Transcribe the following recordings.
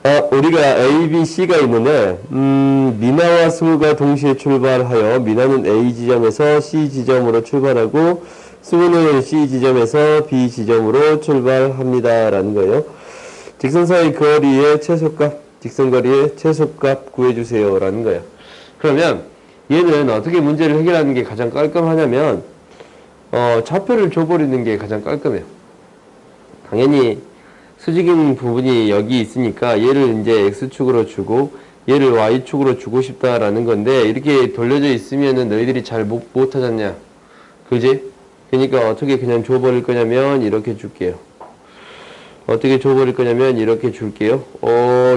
우리가 A, B, C가 있는데, 미나와 승우가 동시에 출발하여, 미나는 A 지점에서 C 지점으로 출발하고, 승우는 C 지점에서 B 지점으로 출발합니다. 라는 거예요. 직선사의 거리의 최소값, 직선거리의 최소값 구해주세요. 라는 거예요. 그러면, 얘는 어떻게 문제를 해결하는 게 가장 깔끔하냐면, 좌표를 줘버리는 게 가장 깔끔해요. 당연히, 수직인 부분이 여기 있으니까 얘를 이제 X축으로 주고 얘를 Y축으로 주고 싶다라는 건데 이렇게 돌려져 있으면은 너희들이 잘 못하잖냐. 그지? 그러니까 어떻게 그냥 줘버릴 거냐면 이렇게 줄게요. 어떻게 줘버릴 거냐면 이렇게 줄게요.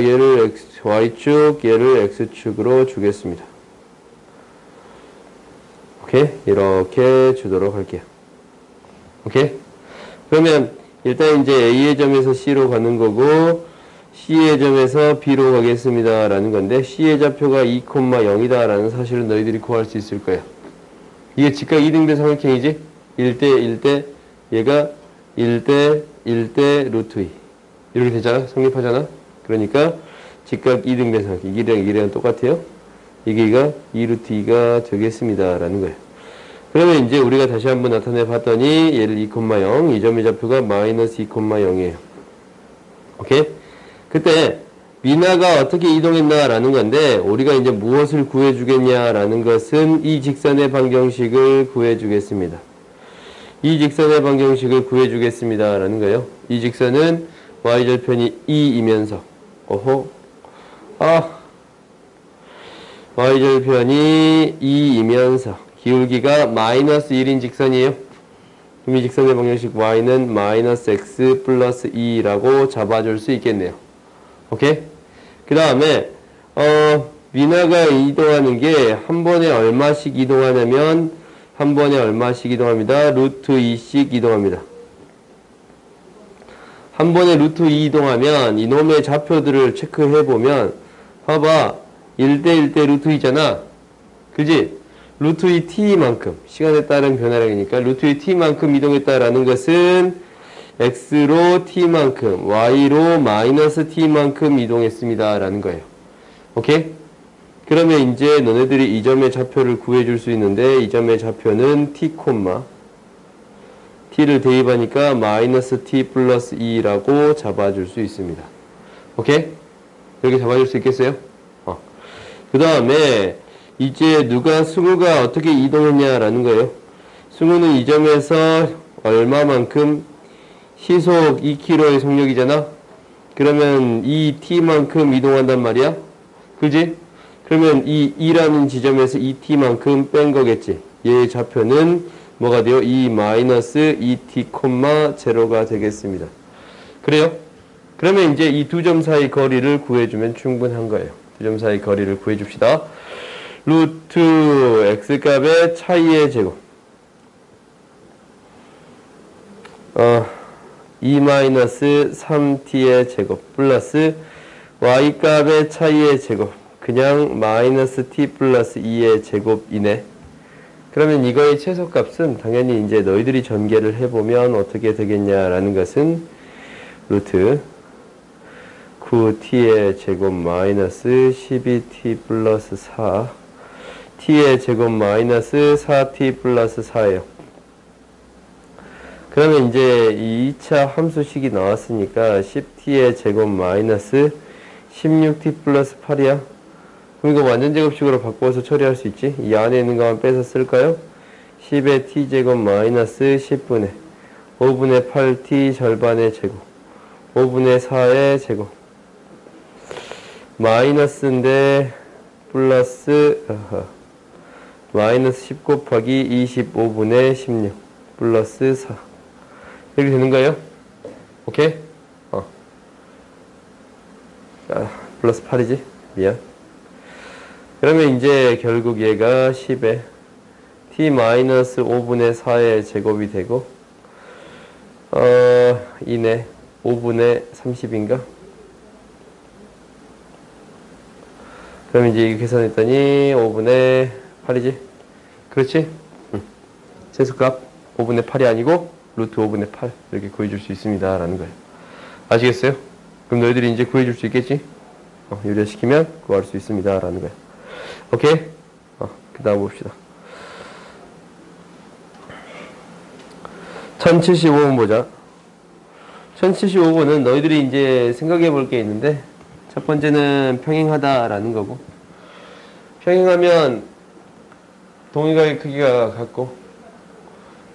얘를 Y축, 얘를 X축으로 주겠습니다. 오케이? 이렇게 주도록 할게요. 오케이? 그러면 일단 이제 A의 점에서 C로 가는 거고 C의 점에서 B로 가겠습니다 라는 건데 C의 좌표가 2,0이다 라는 사실을 너희들이 구할 수 있을 거야. 이게 직각 2등변 삼각형이지? 1대 1대 얘가 1대 1대 루트 2 이렇게 되잖아? 성립하잖아? 그러니까 직각 2등변 삼각형 이게랑 똑같아요. 이게가 2루트 2가 되겠습니다 라는 거예요. 그러면 이제 우리가 다시 한번 나타내 봤더니 얘를 2,0 이 점의 좌표가 마이너스 2,0이에요. 오케이? 그때 미나가 어떻게 이동했나 라는 건데 우리가 이제 무엇을 구해 주겠냐 라는 것은 이 직선의 방정식을 구해 주겠습니다. 이 직선의 방정식을 구해 주겠습니다 라는 거예요. 이 직선은 y절편이 2이면서 y절편이 2이면서 기울기가 마이너스 1인 직선이에요. 그럼 이 직선의 방정식 y는 마이너스 x 플러스 2라고 잡아줄 수 있겠네요. 오케이? 그 다음에 미나가 이동하는 게 한 번에 얼마씩 이동하냐면 한 번에 얼마씩 이동합니다. 루트 2씩 이동합니다. 한 번에 루트 2 이동하면 이놈의 좌표들을 체크해보면 봐봐 1대1대 루트 2잖아. 그지? 루트 2 t만큼 시간에 따른 변화량이니까 루트 2 t만큼 이동했다라는 것은 x로 t만큼 y로 마이너스 t만큼 이동했습니다 라는 거예요. 오케이? 그러면 이제 너네들이 이 점의 좌표를 구해줄 수 있는데 이 점의 좌표는 t, t를 대입하니까 마이너스 t 플러스 2라고 잡아줄 수 있습니다. 오케이? 이렇게 잡아줄 수 있겠어요? 그 다음에 이제 승우가 어떻게 이동했냐라는 거예요. 승우는 이 점에서 얼마만큼 시속 2km의 속력이잖아. 그러면 이 t만큼 이동한단 말이야. 그지? 그러면 이 2라는 지점에서 이 t만큼 뺀 거겠지. 얘의 좌표는 뭐가 돼요? 2 마이너스 2t, 0가 되겠습니다. 그래요? 그러면 이제 이 두 점 사이 거리를 구해주면 충분한 거예요. 두 점 사이 거리를 구해줍시다. 루트 x값의 차이의 제곱 2-3t의 제곱 플러스 y값의 차이의 제곱 그냥 마이너스 t 플러스 2의 제곱이네. 그러면 이거의 최소값은 당연히 이제 너희들이 전개를 해보면 어떻게 되겠냐라는 것은 루트 9t의 제곱 마이너스 12t 플러스 4 t의 제곱 마이너스 4t 플러스 4예요. 그러면 이제 2차 함수식이 나왔으니까 10t의 제곱 마이너스 16t 플러스 8이야. 그럼 이거 완전 제곱식으로 바꿔서 처리할 수 있지? 이 안에 있는 것만 빼서 쓸까요? 10의 t제곱 마이너스 10분의 5분의 8t 절반의 제곱 5분의 4의 제곱 마이너스인데 플러스 마이너스 10 곱하기 25분의 16 플러스 4 이렇게 되는 거예요? 오케이? 플러스 8이지? 미안. 그러면 이제 결국 얘가 10에 t 마이너스 5분의 4의 제곱이 되고 2네 5분의 30인가? 그럼 이제 이거 계산했더니 5분의 8이지? 그렇지? 최소값 5분의 8이 아니고 루트 5분의 8 이렇게 구해줄 수 있습니다 라는 거예요. 아시겠어요? 그럼 너희들이 이제 구해줄 수 있겠지? 유래시키면 구할 수 있습니다. 라는 거예요. 오케이? 그 다음 봅시다. 1075번 보자. 1075번은 너희들이 이제 생각해 볼 게 있는데, 첫 번째는 평행하다라는 거고, 평행하면 동의각의 크기가 같고,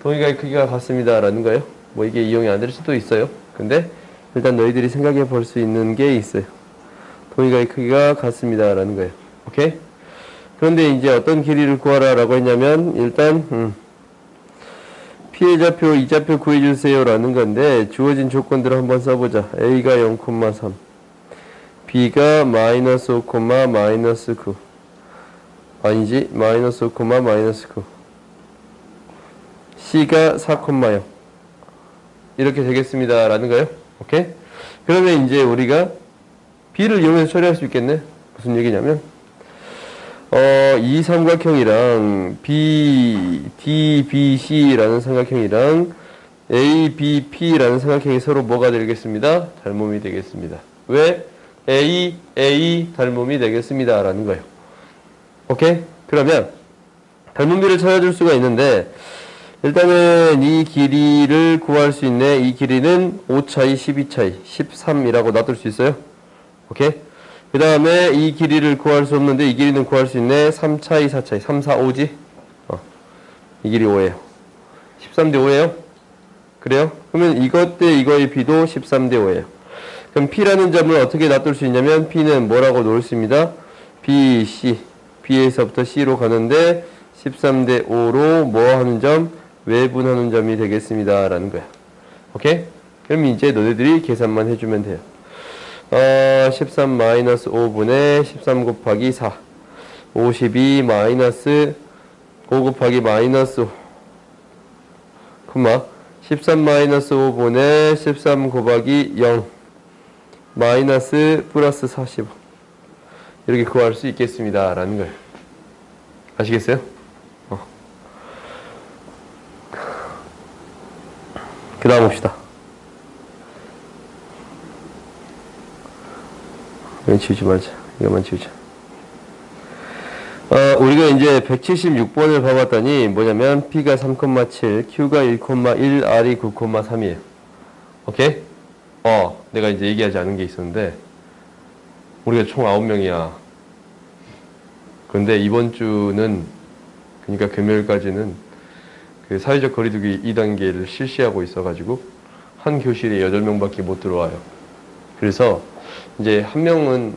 동의각의 크기가 같습니다. 라는 거예요. 뭐 이게 이용이 안 될 수도 있어요. 근데 일단 너희들이 생각해 볼 수 있는 게 있어요. 동의각의 크기가 같습니다. 라는 거예요. 오케이? 그런데 이제 어떤 길이를 구하라 라고 했냐면, 일단, P의 좌표, 이 좌표 구해주세요 라는 건데, 주어진 조건들을 한번 써보자. A가 0,3, B가 마이너스 5, 마이너스 9. 아니지, 마이너스 5, 마이너스 9. C가 4,0. 이렇게 되겠습니다. 라는 거예요. 오케이? 그러면 이제 우리가 B를 이용해서 처리할 수 있겠네? 무슨 얘기냐면, 이 삼각형이랑 DBC라는 삼각형이랑 ABP라는 삼각형이 서로 뭐가 되겠습니다? 닮음이 되겠습니다. 왜? A 닮음이 되겠습니다. 라는 거예요. 오케이? 그러면 닮음비를 찾아줄 수가 있는데, 일단은 이 길이를 구할 수 있네. 이 길이는 5차이, 12차이, 13이라고 놔둘 수 있어요. 오케이? 그 다음에 이 길이를 구할 수 없는데 이 길이는 구할 수 있네. 3차이, 4차이, 3, 4, 5지? 이 길이 5예요. 13대 5예요? 그래요? 그러면 이것 대 이거의 B도 13대 5예요. 그럼 P라는 점을 어떻게 놔둘 수 있냐면, P는 뭐라고 놓을 수 있습니다. B, C. B에서부터 C로 가는데 13대 5로 뭐 하는 점? 외분하는 점이 되겠습니다. 라는 거야. 오케이? 그럼 이제 너네들이 계산만 해주면 돼요. 13 마이너스 5분의 13 곱하기 4. 52 마이너스 5 곱하기 마이너스 5. 13 마이너스 5분의 13 곱하기 0. 마이너스 플러스 45. 이렇게 구할 수 있겠습니다. 라는 거예요. 아시겠어요? 그 다음 봅시다. 이거 지우지 말자. 이거만 지우자. 우리가 이제 176번을 봐봤더니 뭐냐면 P가 3,7, Q가 1,1, R이 9,3이에요. 오케이? 내가 이제 얘기하지 않은 게 있었는데, 우리가 총 9명이야. 그런데 이번 주는, 그러니까 금요일까지는 그 사회적 거리두기 2단계를 실시하고 있어가지고 한 교실에 8명밖에 못 들어와요. 그래서 이제 한 명은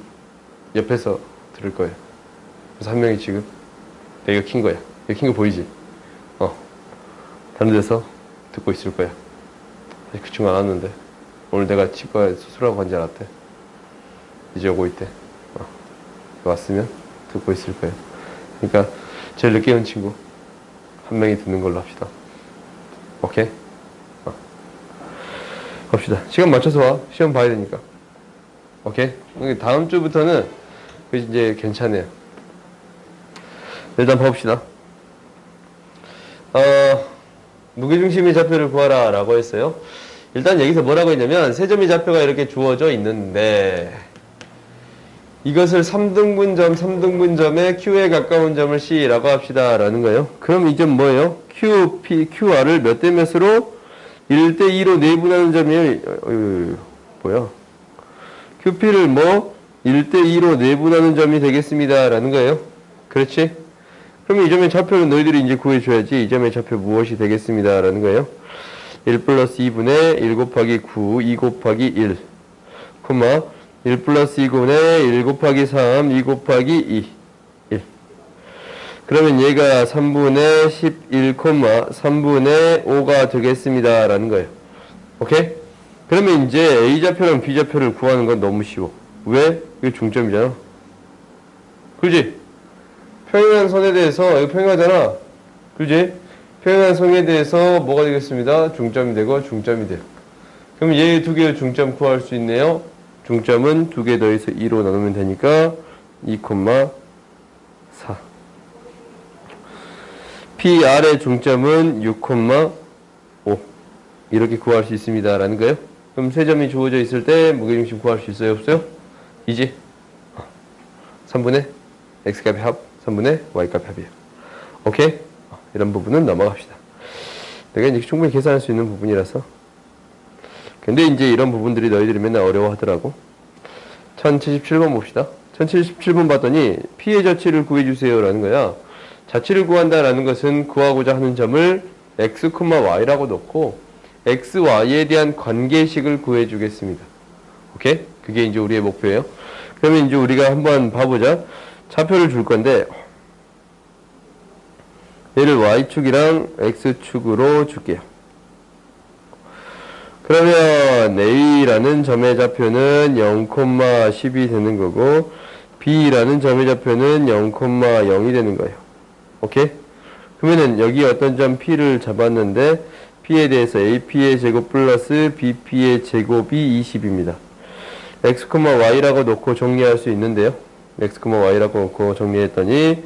옆에서 들을 거예요. 그래서 한 명이 지금 내가 킨 거야. 이거 킨 거 보이지? 다른 데서 듣고 있을 거야. 아직 그 친구 안 왔는데 오늘 내가 치과에 수술하고 간 줄 알았대. 이제 오고 있대. 왔으면 듣고 있을 거예요. 그러니까 제일 늦게 온 친구 한 명이 듣는 걸로 합시다. 오케이? 갑시다. 시간 맞춰서 와. 시험 봐야 되니까. 오케이? 다음 주부터는 이제 괜찮아요. 일단 봐봅시다. 무게중심의 좌표를 구하라 라고 했어요. 일단 여기서 뭐라고 했냐면, 세 점의 좌표가 이렇게 주어져 있는데, 이것을 3등분점에 Q에 가까운 점을 C라고 합시다. 라는 거예요. 그럼 이 점 뭐예요? QR을 몇 대 몇으로? 1대 2로 내분하는 점이에요. 뭐야? QP를 1대 2로 내분하는 점이 되겠습니다. 라는 거예요. 그렇지? 그럼 이 점의 좌표는 너희들이 이제 구해줘야지. 이 점의 좌표 무엇이 되겠습니다. 라는 거예요. 1 플러스 2분의 1 곱하기 9, 2 곱하기 1, 1 플러스 2분의 1 곱하기 3, 2 곱하기 2, 1. 그러면 얘가 3분의 11, 3분의 5가 되겠습니다. 라는 거예요. 오케이? 그러면 이제 A좌표랑 B좌표를 구하는 건 너무 쉬워. 왜? 이거 중점이잖아. 그지? 평행한 선에 대해서, 이거 평행하잖아. 그지? 평행한 선에 대해서 뭐가 되겠습니다? 중점이 되고 중점이 돼요. 그럼 얘 두 개의 중점 구할 수 있네요. 중점은 2개 더해서 2로 나누면 되니까 2,4. PR의 중점은 6,5. 이렇게 구할 수 있습니다. 라는 거예요. 그럼 세 점이 주어져 있을 때 무게중심 구할 수 있어요? 없어요? 이지? 3분의 x값의 합, 3분의 y값의 합이에요. 오케이? 이런 부분은 넘어갑시다. 내가 이제 충분히 계산할 수 있는 부분이라서. 근데 이제 이런 부분들이 너희들이 맨날 어려워하더라고. 1077번 봅시다. 1077번 봤더니 p의 자치를 구해주세요 라는 거야. 자치를 구한다라는 것은 구하고자 하는 점을 x, y라고 놓고 x, y에 대한 관계식을 구해주겠습니다. 오케이? 그게 이제 우리의 목표예요. 그러면 이제 우리가 한번 봐보자. 좌표를 줄 건데 얘를 y축이랑 x축으로 줄게요. 그러면 a라는 점의 좌표는 0,10이 되는 거고 b라는 점의 좌표는 0,0이 되는 거예요. 오케이? 그러면은 여기 어떤 점 p를 잡았는데 p에 대해서 ap의 제곱 플러스 bp의 제곱이 20입니다. x, y라고 놓고 정리할 수 있는데요. x, y라고 놓고 정리했더니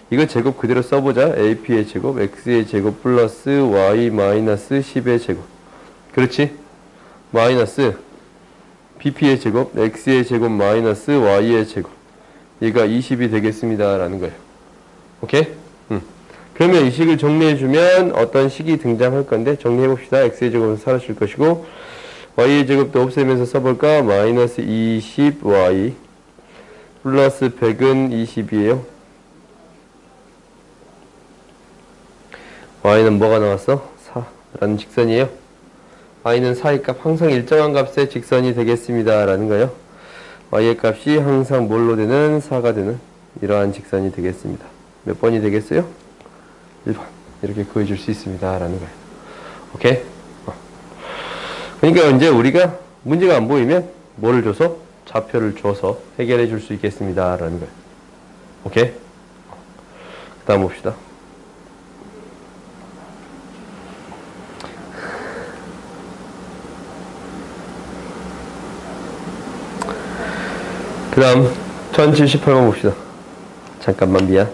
이거 제곱 그대로 써보자. ap의 제곱, x의 제곱 플러스 y 마이너스 10의 제곱. 그렇지? 마이너스 bp의 제곱, x의 제곱 마이너스 y의 제곱. 얘가 20이 되겠습니다. 라는 거예요. 오케이? 그러면 이 식을 정리해주면 어떤 식이 등장할 건데 정리해봅시다. x의 제곱은 사라질 것이고 y의 제곱도 없애면서 써볼까? 마이너스 20y 플러스 100은 20이에요. y는 뭐가 나왔어? 4라는 직선이에요. y는 4의 값 항상 일정한 값의 직선이 되겠습니다. 라는 거예요. y의 값이 항상 뭘로 되는? 4가 되는 이러한 직선이 되겠습니다. 몇 번이 되겠어요? 1번. 이렇게 구해줄 수 있습니다. 라는 거예요. 오케이? 그러니까 이제 우리가 문제가 안 보이면 뭐를 줘서? 좌표를 줘서 해결해 줄 수 있겠습니다. 라는 거예요. 오케이? 그 다음 봅시다. 그 다음 1078번 봅시다. 잠깐만 미안.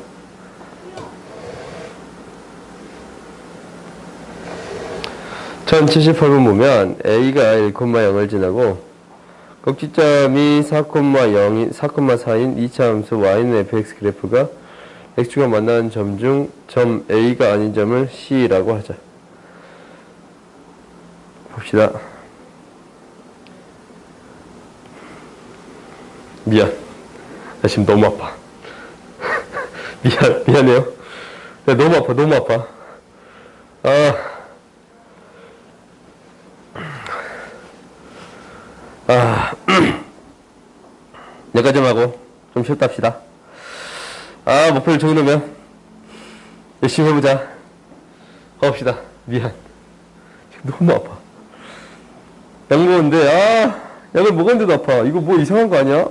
1078번 보면 a가 1,0을 지나고 꼭지점이 4,4인 2차 함수 y는 fx 그래프가 x축과 만나는 점 중 점 a가 아닌 점을 c라고 하자. 봅시다. 미안. 나 지금 너무 아파. 미안해요. 나 너무 아파. 여기까지 하고 좀 쉬었다 합시다. 목표를 정해놓으면 열심히 해보자. 가봅시다. 미안. 지금 너무 아파. 약 먹었는데 약을 먹었는데도 아파. 이거 뭐 이상한 거 아니야?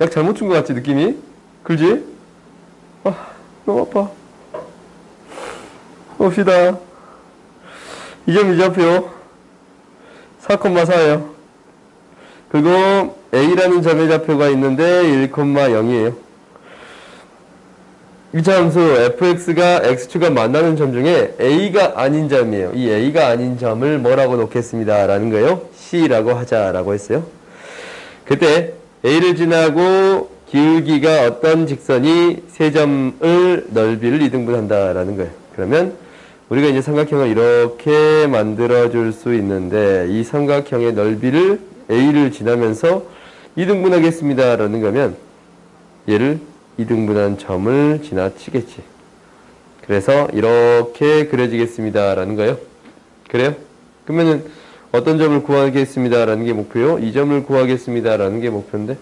약 잘못 준 거 같지 느낌이? 그러지? 너무 아파. 봅시다. 이 점이 좌표 4,4예요. 그리고 a라는 점의 좌표가 있는데 1,0이에요. 2차 함수 fx가 x축과 만나는 점 중에 a가 아닌 점이에요. 이 a가 아닌 점을 뭐라고 놓겠습니다. 라는 거예요. c라고 하자라고 했어요. 그때 a를 지나고 기울기가 어떤 직선이 세 점을 넓이를 2등분한다 라는 거예요. 그러면 우리가 이제 삼각형을 이렇게 만들어 줄 수 있는데 이 삼각형의 넓이를 a를 지나면서 2등분하겠습니다 라는 거면 얘를 2등분한 점을 지나치겠지. 그래서 이렇게 그려지겠습니다 라는 거예요. 그래요? 그러면은 어떤 점을 구하겠습니다 라는 게 목표요? 이 점을 구하겠습니다 라는 게 목표인데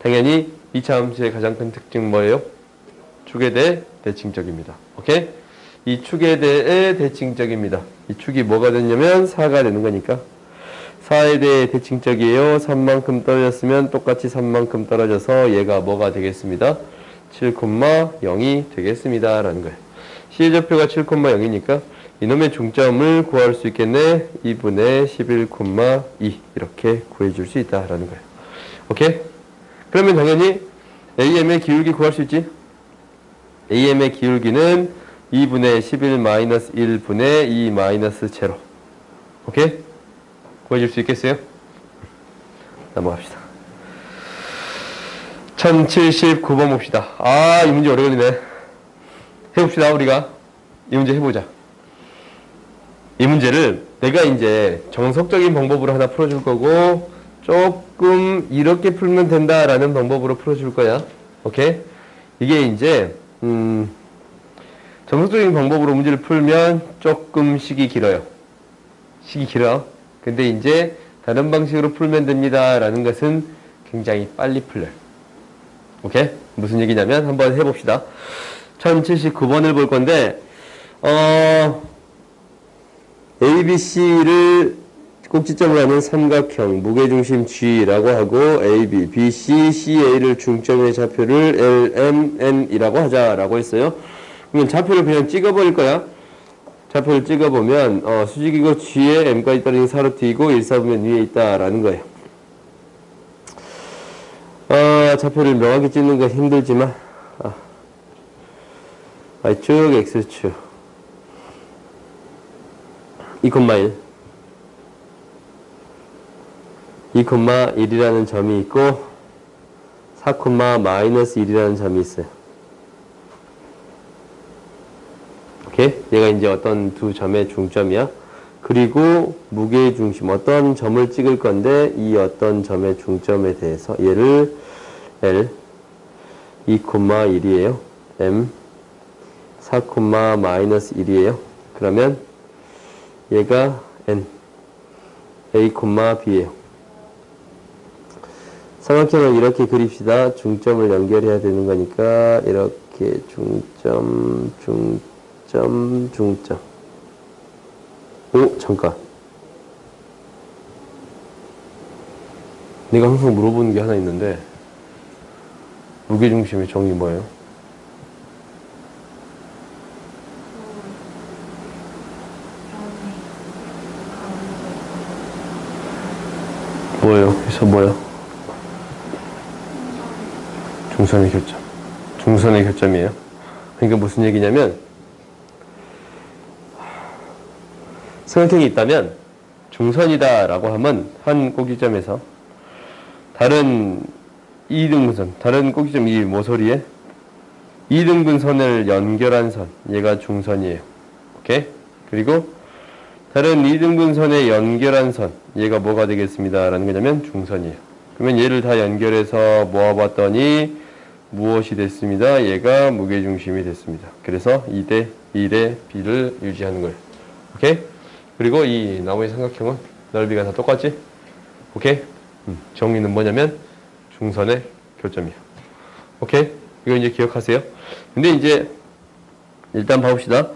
당연히 2차 함수의 가장 큰 특징 뭐예요? 축에 대해 대칭적입니다. 오케이? 이 축에 대해 대칭적입니다. 이 축이 뭐가 됐냐면 4가 되는 거니까 4에 대해 대칭적이에요. 3만큼 떨어졌으면 똑같이 3만큼 떨어져서 얘가 뭐가 되겠습니다? 7,0이 되겠습니다. 라는 거예요. C의 좌표가 7,0이니까 이놈의 중점을 구할 수 있겠네. 2분의 11,2 이렇게 구해줄 수 있다라는 거예요. 오케이? 그러면 당연히 AM의 기울기 구할 수 있지? AM의 기울기는 2분의 11-1분의 2-0 오케이? 구해줄 수 있겠어요? 넘어갑시다. 1079번 봅시다. 아, 이 문제 오래 걸리네. 해봅시다, 우리가. 이 문제 해보자. 이 문제를 내가 이제 정석적인 방법으로 하나 풀어줄 거고, 조금 이렇게 풀면 된다라는 방법으로 풀어줄 거야. 오케이? 이게 이제, 정석적인 방법으로 문제를 풀면 조금 식이 길어요. 식이 길어. 근데 이제 다른 방식으로 풀면 됩니다. 라는 것은 굉장히 빨리 풀려요. 오케이? 무슨 얘기냐면 한번 해봅시다. 1079번을 볼 건데, ABC를 꼭지점으로 하는 삼각형, 무게중심 G라고 하고, AB, BC, CA를 중점의 좌표를 LMN이라고 하자라고 했어요. 그러면 좌표를 그냥 찍어버릴 거야. 좌표를 찍어보면, 수직이고 G에 M까지 떨어진 사로트이고, 일사분면 위에 있다라는 거예요. 좌표를 명확히 찍는 건 힘들지만, 쭉 X축. 2,1. 2,1이라는 점이 있고, 4,-1이라는 점이 있어요. 오케이? 얘가 이제 어떤 두 점의 중점이야. 그리고 무게중심, 어떤 점을 찍을 건데, 이 어떤 점의 중점에 대해서, 얘를 L, 2,1이에요. M, 4,-1이에요. 그러면 얘가 N, A, B예요. 삼각형을 이렇게 그립시다. 중점을 연결해야 되는 거니까 이렇게 중점. 오, 잠깐. 내가 항상 물어보는 게 하나 있는데, 무게중심의 정의 뭐예요? 뭐예요? 그래서 뭐예요? 중선의 교점. 중선의 교점이에요. 그러니까 무슨 얘기냐면, 삼각형이 있다면 중선이다라고 하면 한 꼭지점에서 다른 2등분선, 다른 꼭지점 이 모서리에 2등분선을 연결한 선, 얘가 중선이에요. 오케이? 그리고 다른 2등분선에 연결한 선, 얘가 뭐가 되겠습니다. 라는 거냐면 중선이에요. 그러면 얘를 다 연결해서 모아봤더니 무엇이 됐습니다. 얘가 무게중심이 됐습니다. 그래서 2대 B를 유지하는 거예요. 오케이? 그리고 이 나머지 삼각형은 넓이가 다 똑같지? 오케이? 정의는 뭐냐면 중선의 교점이야. 오케이? 이거 이제 기억하세요. 근데 이제 일단 봐봅시다.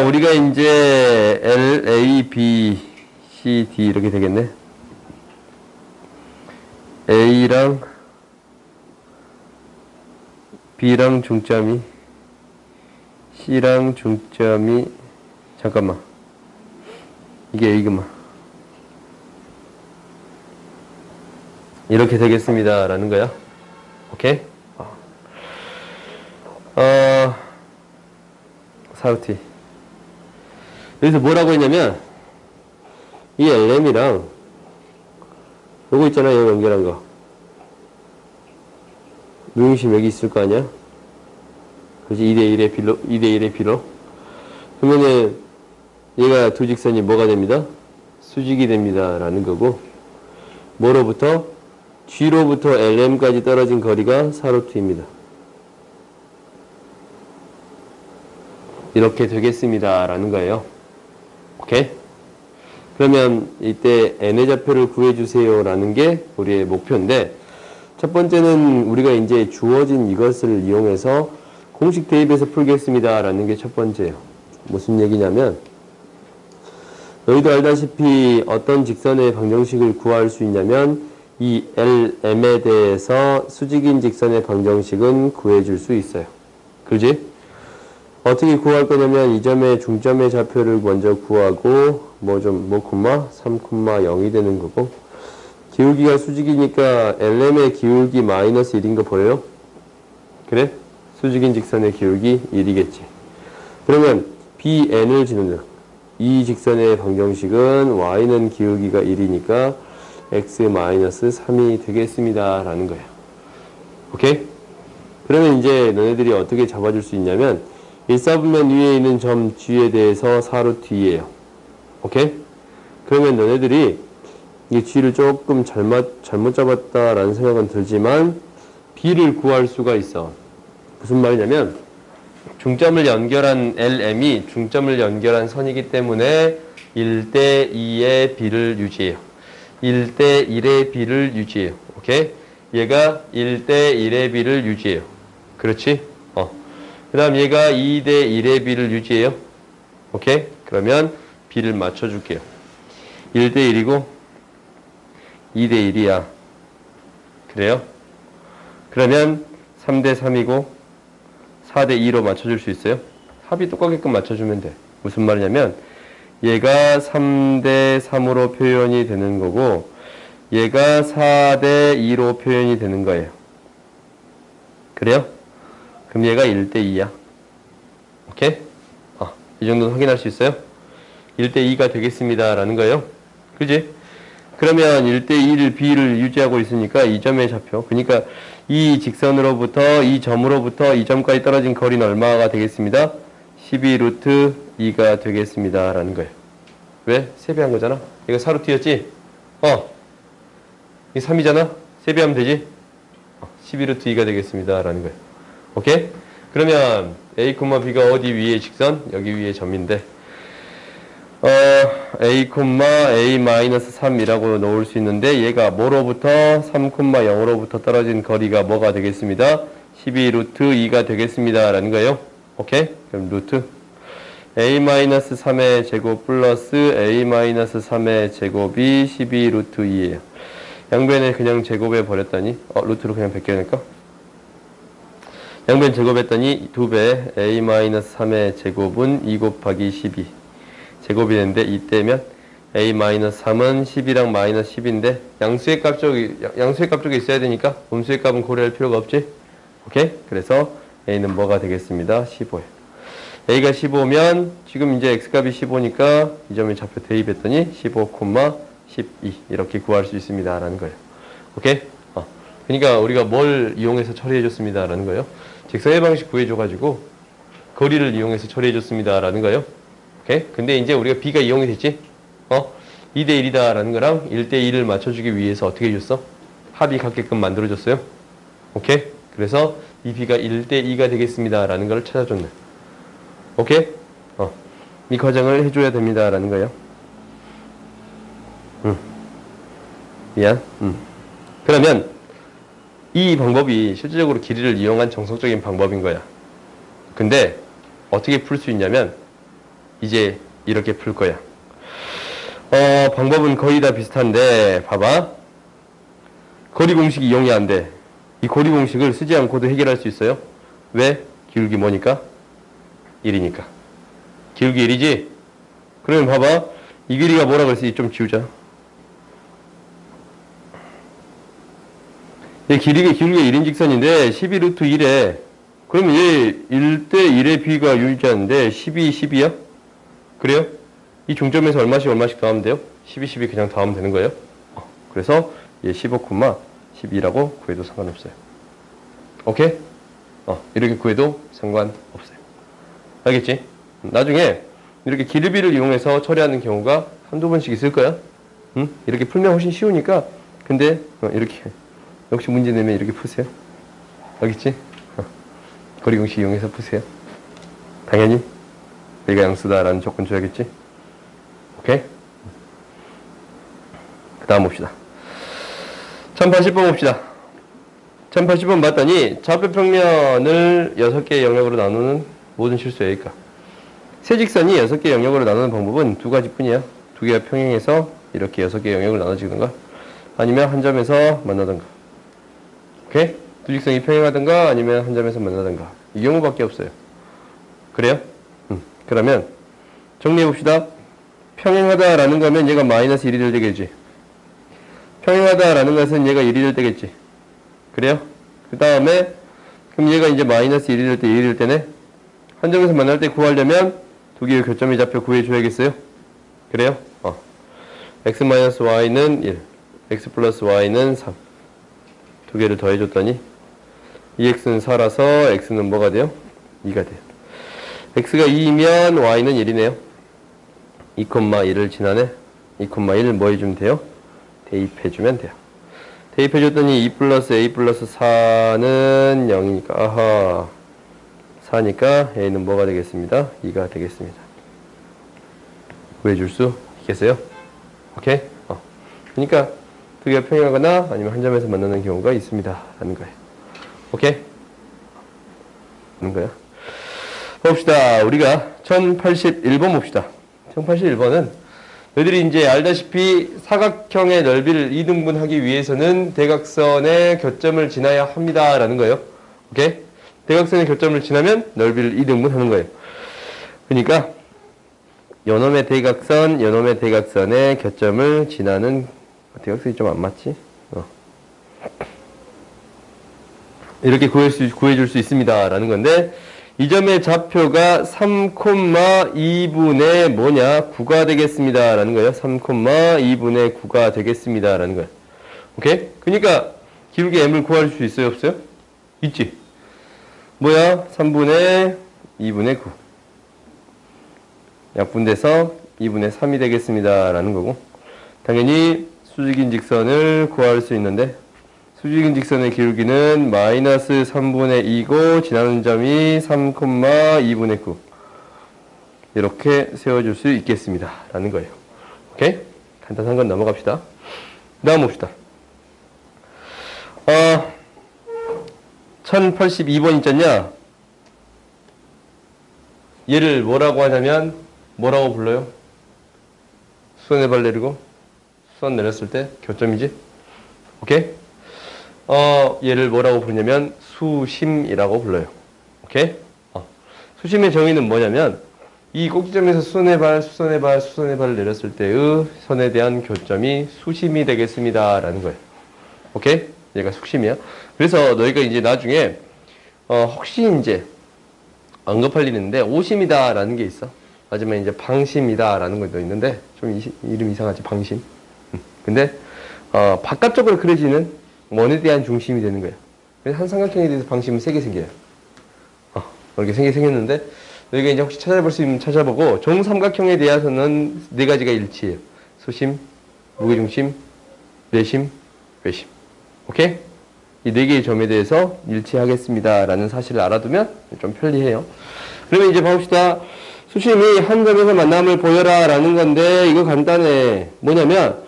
우리가 이제 L, A, B, C, D 이렇게 되겠네. A랑 B랑 중점이 C랑 중점이 잠깐만. 이게 A구만. 이렇게 되겠습니다. 라는 거야. 오케이? 사루티. 여기서 뭐라고 했냐면, 이 LM이랑, 요거 있잖아, 여기 연결한 거. 무중심 여기 있을 거 아니야? 그렇지, 2대1의 비로, 2대1의 비로. 그러면은, 얘가 두 직선이 뭐가 됩니다? 수직이 됩니다. 라는 거고, 뭐로부터? G로부터 LM까지 떨어진 거리가 사루트입니다. 이렇게 되겠습니다. 라는 거예요. 오케이? 그러면 이때 N의 좌표를 구해주세요. 라는 게 우리의 목표인데, 첫 번째는 우리가 이제 주어진 이것을 이용해서 공식 대입해서 풀겠습니다. 라는 게 첫 번째예요. 무슨 얘기냐면, 너희도 알다시피 어떤 직선의 방정식을 구할 수 있냐면, 이 LM에 대해서 수직인 직선의 방정식은 구해줄 수 있어요. 그지? 어떻게 구할 거냐면 이 점의 중점의 좌표를 먼저 구하고 뭐 3,0이 되는 거고, 기울기가 수직이니까 LM의 기울기 마이너스 1인 거 보여요? 그래? 수직인 직선의 기울기 1이겠지. 그러면 BN을 지는 이 직선의 방정식은 Y는 기울기가 1이니까 X-3이 되겠습니다. 라는 거예요. 오케이? 그러면 이제 너네들이 어떻게 잡아줄 수 있냐면 1사분면 위에 있는 점 G에 대해서 4루트 2예요. 오케이? 그러면 너네들이 이 G를 조금 잘못 잡았다라는 생각은 들지만 B를 구할 수가 있어. 무슨 말이냐면 중점을 연결한 LM이 중점을 연결한 선이기 때문에 1대 2의 B를 유지해요. 1대 1의 B를 유지해요. 오케이? 얘가 1대 1의 B를 유지해요. 그렇지? 그 다음 얘가 2대 1의 B를 유지해요. 오케이? 그러면 B를 맞춰줄게요. 1대 1이고 2대 1이야. 그래요? 그러면 3대 3이고 4대 2로 맞춰줄 수 있어요? 합이 똑같게끔 맞춰주면 돼. 무슨 말이냐면 얘가 3대 3으로 표현이 되는 거고 얘가 4대 2로 표현이 되는 거예요. 그래요? 그럼 얘가 1대 2야. 오케이? 이 정도는 확인할 수 있어요? 1대 2가 되겠습니다. 라는 거예요. 그지? 그러면 1대 1 B를 유지하고 있으니까 이 점의 좌표. 그러니까 이 직선으로부터 이 점으로부터 이 점까지 떨어진 거리는 얼마가 되겠습니다? 12루트 2가 되겠습니다. 라는 거예요. 왜? 세배한 거잖아. 이거 4루트였지? 이게 3이잖아? 세배하면 되지? 12루트 2가 되겠습니다. 라는 거예요. 오케이? 그러면 A, B가 어디 위에 직선? 여기 위에 점인데 A, A-3이라고 놓을 수 있는데 얘가 뭐로부터 3, 0으로부터 떨어진 거리가 뭐가 되겠습니다? 12루트 2가 되겠습니다. 라는 거예요. 오케이? 그럼 루트 A-3의 제곱 플러스 A-3의 제곱이 12루트 2예요. 양변에 그냥 제곱해 버렸더니 루트로 그냥 베껴낼까? 양변 제곱했더니 2배 A-3의 제곱은 2 곱하기 12 제곱이 되는데 이때면 A-3은 10이랑 마이너스 10인데 양수의 값 쪽에 있어야 되니까 음수의 값은 고려할 필요가 없지? 오케이? 그래서 A는 뭐가 되겠습니다? 15예요. A가 15면 지금 이제 X값이 15니까 이 점의 좌표 대입했더니 15, 12 이렇게 구할 수 있습니다. 라는 거예요. 오케이? 그러니까 우리가 뭘 이용해서 처리해 줬습니다. 라는 거예요. 직선의 방식 구해줘가지고 거리를 이용해서 처리해 줬습니다. 라는 거예요. 오케이? 근데 이제 우리가 B가 이용이 됐지? 2대 1이다 라는 거랑 1대 1을 맞춰주기 위해서 어떻게 해줬어? 합이 같게끔 만들어줬어요. 오케이? 그래서 이 B가 1대 2가 되겠습니다. 라는 걸 찾아줬네. 오케이? 이 과정을 해줘야 됩니다. 라는 거예요. 미안. 그러면 이 방법이 실질적으로 길이를 이용한 정석적인 방법인 거야. 근데 어떻게 풀 수 있냐면 이제 이렇게 풀 거야. 방법은 거의 다 비슷한데 봐봐. 거리 공식이 이용이 안 돼. 이 거리 공식을 쓰지 않고도 해결할 수 있어요. 왜? 기울기 뭐니까? 1이니까. 기울기 1이지? 그러면 봐봐. 이 길이가 뭐라 그랬지? 좀 지우자. 얘 기울기가 1인 직선인데 12루트 1에 그러면 얘 1대 1의 B가 유지하는데 12, 12야? 그래요? 이 중점에서 얼마씩 더하면 돼요? 12, 12 그냥 더하면 되는 거예요. 그래서 얘 15, 12라고 구해도 상관없어요. 오케이? 이렇게 구해도 상관없어요. 알겠지? 나중에 이렇게 기르비를 이용해서 처리하는 경우가 한두 번씩 있을 거야. 응? 이렇게 풀면 훨씬 쉬우니까. 근데 이렇게 역시 문제 내면 이렇게 푸세요. 알겠지? 거리 공식 이용해서 푸세요. 당연히 얘가 양수다라는 조건 줘야겠지? 오케이? 그 다음 봅시다. 1080번 봅시다. 1080번 봤더니 좌표 평면을 6개의 영역으로 나누는 모든 실수의 A값. 세 직선이 6개의 영역으로 나누는 방법은 두 가지 뿐이야. 두 개가 평행해서 이렇게 6개의 영역을 나눠지든가 아니면 한 점에서 만나든가. 오케이? 두 직선이 평행하든가 아니면 한 점에서 만나든가. 이 경우밖에 없어요. 그래요? 그러면 정리해봅시다. 평행하다라는 거면 얘가 마이너스 1이 될 때겠지. 평행하다라는 것은 얘가 1이 될 때겠지. 그래요? 그 다음에 그럼 얘가 이제 마이너스 1이 될 때 1이 될 때네. 한 점에서 만날 때 구하려면 두 개의 교점의 좌표 구해줘야겠어요? 그래요? x-y는 1, x 플러스 y는 3. 두 개를 더해줬더니 2x는 4라서 x는 뭐가 돼요? 2가 돼요. x가 2이면 y는 1이네요. 2,1을 지나네. 2,1 뭐 해주면 돼요? 대입해주면 돼요. 대입해줬더니 2 플러스 a 플러스 4는 0이니까 아하 4니까 a는 뭐가 되겠습니다? 2가 되겠습니다. 구해줄 수 있겠어요? 오케이? 그러니까 두 개가 평행하거나 아니면 한 점에서 만나는 경우가 있습니다. 라는 거예요. 오케이? 하는 거야. 봅시다. 우리가 1081번 봅시다. 1081번은 너희들이 이제 알다시피 사각형의 넓이를 이등분하기 위해서는 대각선의 교점을 지나야 합니다. 라는 거예요. 오케이? 대각선의 교점을 지나면 넓이를 이등분하는 거예요. 그러니까 요놈의 대각선의 교점을 지나는 대각선이 좀 안 맞지? 이렇게 구해줄 수 있습니다. 라는 건데 이 점의 좌표가 3,2분의 뭐냐? 9가 되겠습니다. 라는 거예요. 3,2분의 9가 되겠습니다. 라는 거예요. 오케이? 그러니까 기울기 m을 구할 수 있어요? 없어요? 있지? 뭐야? 3분의 2분의 9. 약분돼서 2분의 3이 되겠습니다. 라는 거고 당연히 수직인 직선을 구할 수 있는데 수직인 직선의 기울기는 마이너스 3분의 2고 지나는 점이 3,2분의 9 이렇게 세워줄 수 있겠습니다. 라는 거예요. 오케이? 간단한 건 넘어갑시다. 다음 봅시다. 1082번 있잖냐? 얘를 뭐라고 하냐면 뭐라고 불러요? 수선의 발 내리고 수선 내렸을 때 교점이지? 오케이? 얘를 뭐라고 부르냐면 수심이라고 불러요. 오케이? 수심의 정의는 뭐냐면 이 꼭지점에서 수선의 발을 내렸을 때의 선에 대한 교점이 수심이 되겠습니다. 라는 거예요. 오케이? 얘가 수심이야. 그래서 너희가 이제 나중에 혹시 이제 언급할 일이 있는데 오심이다 라는 게 있어. 하지만 이제 방심이다 라는 것도 있는데 좀 이름 이상하지 방심. 근데 바깥쪽으로 그려지는 원에 대한 중심이 되는 거예요. 그래서 한 삼각형에 대해서 방심은 3개 생겨요. 이렇게 3개 생겼는데 너희가 이제 혹시 찾아볼 수 있으면 찾아보고 정삼각형에 대해서는 4가지가 일치해요. 수심, 무게중심, 내심, 외심. 오케이? 이 4개의 점에 대해서 일치하겠습니다. 라는 사실을 알아두면 좀 편리해요. 그러면 이제 봅시다. 수심이 한 점에서 만남을 보여라 라는 건데 이거 간단해. 뭐냐면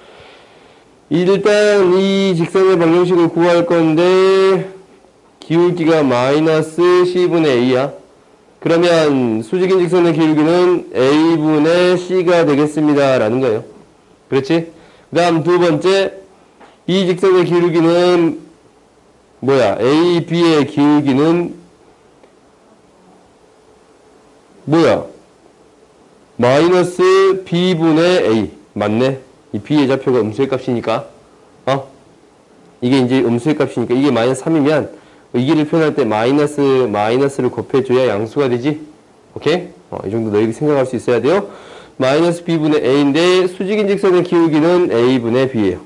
일단 이 직선의 방정식을 구할 건데 기울기가 마이너스 c분의 a야. 그러면 수직인 직선의 기울기는 a분의 c가 되겠습니다. 라는 거예요. 그렇지? 그 다음 두 번째 이 직선의 기울기는 뭐야? a, b의 기울기는 뭐야? 마이너스 b분의 a. 맞네? 이 b의 좌표가 음수의 값이니까. 이게 이제 음수의 값이니까 이게 마이너스 3이면 이 길을 표현할 때 마이너스를 곱해줘야 양수가 되지? 오케이? 이 정도 너희가 생각할 수 있어야 돼요. 마이너스 b분의 a인데 수직인 직선의 기울기는 a분의 b예요.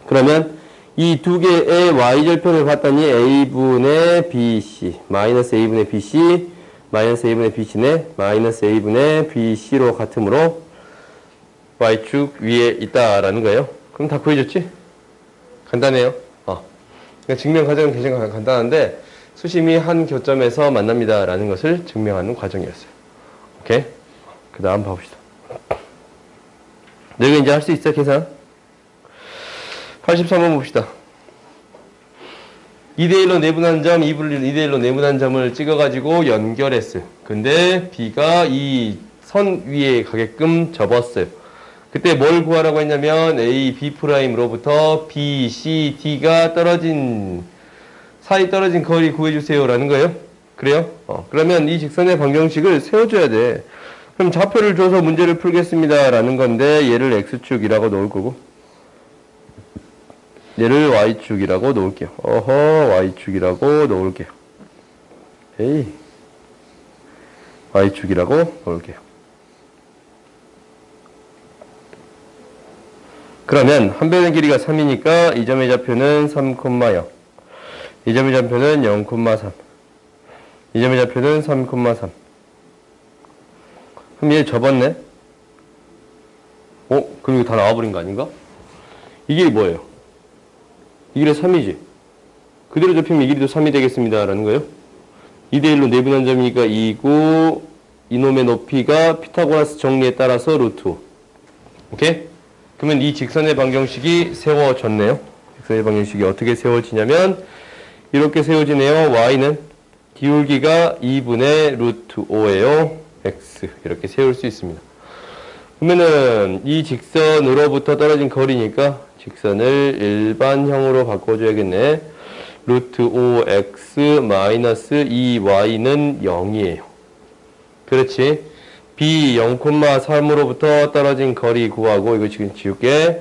그러면 이 두 개의 y절편을 봤더니 a분의 bc, 마이너스 a분의 bc, 마이너스 a분의 bc네, 마이너스 a분의 bc로 같으므로 y축 위에 있다라는 거예요. 그럼 다 구해줬지? 간단해요. 그러니까 증명 과정은 굉장히 간단한데 수심이 한 교점에서 만납니다 라는 것을 증명하는 과정이었어요. 오케이? 그 다음 봐봅시다. 너희가 이제 할 수 있어 계산? 83번 봅시다. 2대1로 내분한 점, 2대1로 내분한 점을 찍어가지고 연결했어요. 근데 B가 이 선 위에 가게끔 접었어요. 그때 뭘 구하라고 했냐면 A, B'로부터 B, C, D가 사이 떨어진 거리 구해주세요 라는 거예요. 그래요? 그러면 이 직선의 방정식을 세워줘야 돼. 그럼 좌표를 줘서 문제를 풀겠습니다 라는 건데 얘를 X축이라고 놓을 거고 얘를 Y축이라고 놓을게요. Y축이라고 놓을게요. 에이, Y축이라고 놓을게요. 그러면 한 변의 길이가 3이니까 이 점의 좌표는 3,0. 이 점의 좌표는 0,3. 이 점의 좌표는 3,3. 그럼 얘 접었네? 그럼 이거 다 나와버린 거 아닌가? 이게 뭐예요? 이 길이 3이지. 그대로 접히면 이 길이도 3이 되겠습니다. 라는 거예요. 2대1로 내분한 점이니까 2고, 이놈의 높이가 피타고라스 정리에 따라서 루트 5. 오케이? 그러면 이 직선의 방정식이 세워졌네요. 직선의 방정식이 어떻게 세워지냐면, 이렇게 세워지네요. y는 기울기가 2분의 루트 5예요. x. 이렇게 세울 수 있습니다. 그러면은 이 직선으로부터 떨어진 거리니까 직선을 일반형으로 바꿔줘야겠네. 루트 5x 마이너스 2y는 0이에요. 그렇지. b 0,3으로부터 떨어진 거리 구하고, 이거 지금 지울게.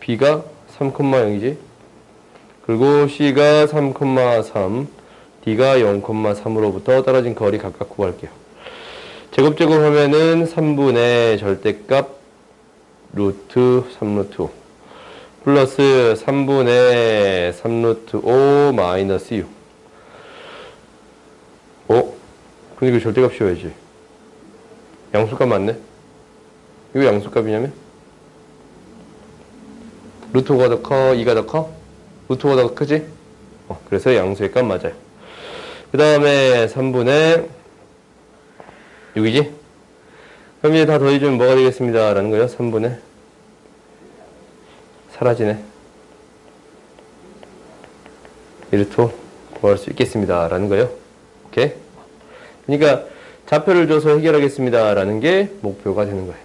b가 3,0이지. 그리고 c가 3,3, d가 0,3으로부터 떨어진 거리 각각 구할게요. 제곱하면은 3분의 절대값 루트 3루트 5 플러스 3분의 3루트 5 마이너스 6. 근데 이거 절대값 씌워야지. 양수값 맞네? 이거 양수값이냐면? 루트 5가 더 커? 2가 더 커? 루트 5가 더 크지? 그래서 양수의 값 맞아요. 그 다음에 3분의 6이지? 그럼 이제 다 더해주면 뭐가 되겠습니다. 라는 거예요. 3분의 사라지네. 루트 5 구할 수 있겠습니다. 라는 거예요. 오케이? 그러니까 좌표를 줘서 해결하겠습니다. 라는 게 목표가 되는 거예요.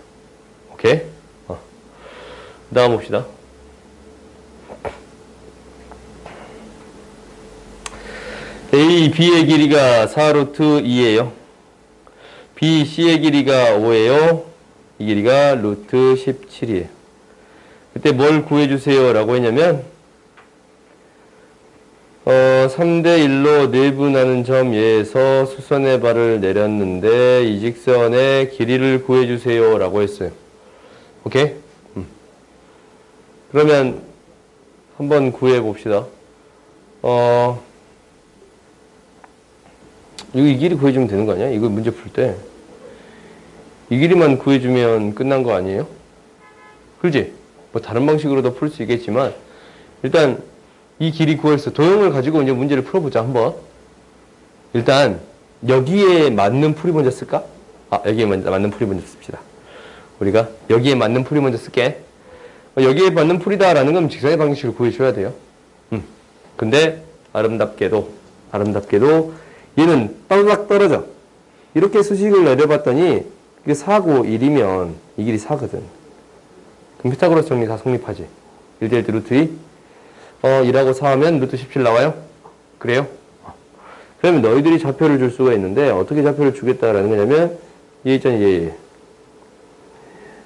오케이? 그 다음 봅시다. A, B의 길이가 4루트 2예요. B, C의 길이가 5예요. 이 길이가 루트 17이에요. 그때 뭘 구해주세요 라고 했냐면 3대1로 내분하는 점 예에서 수선의 발을 내렸는데 이 직선의 길이를 구해주세요 라고 했어요. 오케이? 그러면 한번 구해봅시다. 이 길이 구해주면 되는 거 아니야? 이거 문제 풀 때 이 길이만 구해주면 끝난 거 아니에요? 그렇지? 뭐 다른 방식으로도 풀 수 있겠지만 일단 이 길이 구했어. 도형을 가지고 이제 문제를 풀어보자 한번. 일단 여기에 맞는 풀이 먼저 쓸까? 여기에 맞는 풀이 먼저 씁시다. 우리가 여기에 맞는 풀이 먼저 쓸게. 여기에 맞는 풀이다라는 건 직선의 방식을 구해줘야 돼요. 근데 아름답게도 얘는 떨락 떨어져. 이렇게 수식을 내려봤더니 이게 4고 1이면 이 길이 4거든. 그럼 피타고라스 정리 다 성립하지. 1대1 루트 2. 1하고 4 하면 루트 17 나와요? 그래요? 그러면 너희들이 좌표를 줄 수가 있는데 어떻게 좌표를 주겠다라는 거냐면 얘 있잖아 얘.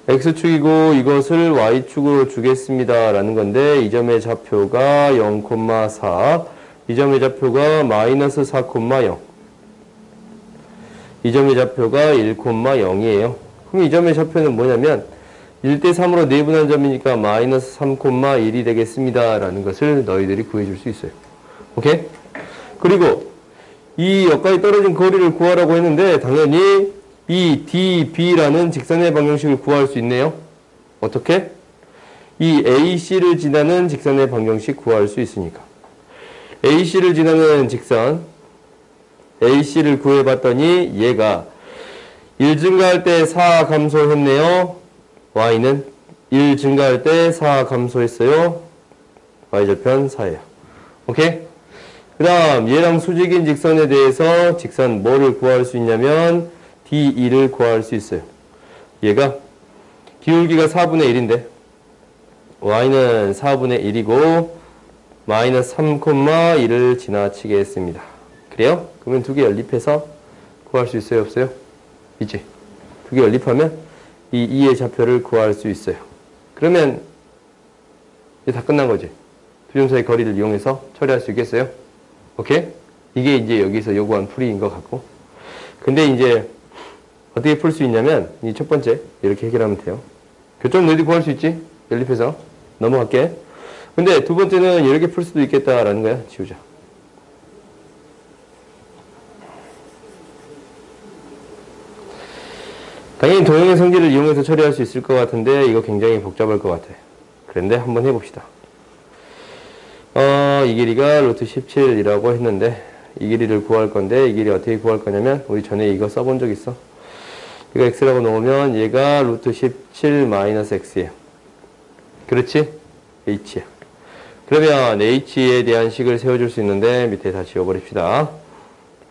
X축이고 이것을 Y축으로 주겠습니다 라는 건데 이 점의 좌표가 0,4 이 점의 좌표가 마이너스 4,0 이 점의 좌표가 1,0이에요. 그럼 이 점의 좌표는 뭐냐면 1대3으로 내분한 점이니까 마이너스 3,1이 되겠습니다 라는 것을 너희들이 구해줄 수 있어요. 오케이? 그리고 이 여기까지 떨어진 거리를 구하라고 했는데 당연히 이 DB라는 직선의 방정식을 구할 수 있네요. 어떻게? 이 AC를 지나는 직선의 방정식 구할 수 있으니까. AC를 지나는 직선 AC를 구해봤더니 얘가 1 증가할 때 4 감소했네요. Y는 1 증가할 때 4 감소했어요. Y절편 4예요. 오케이? 그 다음 얘랑 수직인 직선에 대해서 직선 뭐를 구할 수 있냐면 D2를 구할 수 있어요. 얘가 기울기가 4분의 1인데 Y는 4분의 1이고 마이너스 3,1을 지나치게 했습니다. 그래요? 그러면 두 개 연립해서 구할 수 있어요? 없어요? 있지? 두 개 연립하면 이 2의 좌표를 구할 수 있어요. 그러면 이제 다 끝난 거지. 두 점 사이 거리를 이용해서 처리할 수 있겠어요? 오케이? 이게 이제 여기서 요구한 풀이인 것 같고. 근데 이제 어떻게 풀 수 있냐면 이 첫 번째 이렇게 해결하면 돼요. 교점 너희들이 구할 수 있지? 연립해서 넘어갈게. 근데 두 번째는 이렇게 풀 수도 있겠다라는 거야. 지우자. 당연히 도형의 성질을 이용해서 처리할 수 있을 것 같은데 이거 굉장히 복잡할 것 같아. 그런데 한번 해봅시다. 이 길이가 루트 17이라고 했는데 이 길이를 구할 건데 이 길이 어떻게 구할 거냐면 우리 전에 이거 써본 적 있어. 이거 x라고 놓으면 얘가 루트 17 마이너스 x예요. 그렇지? h야. 그러면 h에 대한 식을 세워줄 수 있는데 밑에 다 지워버립시다.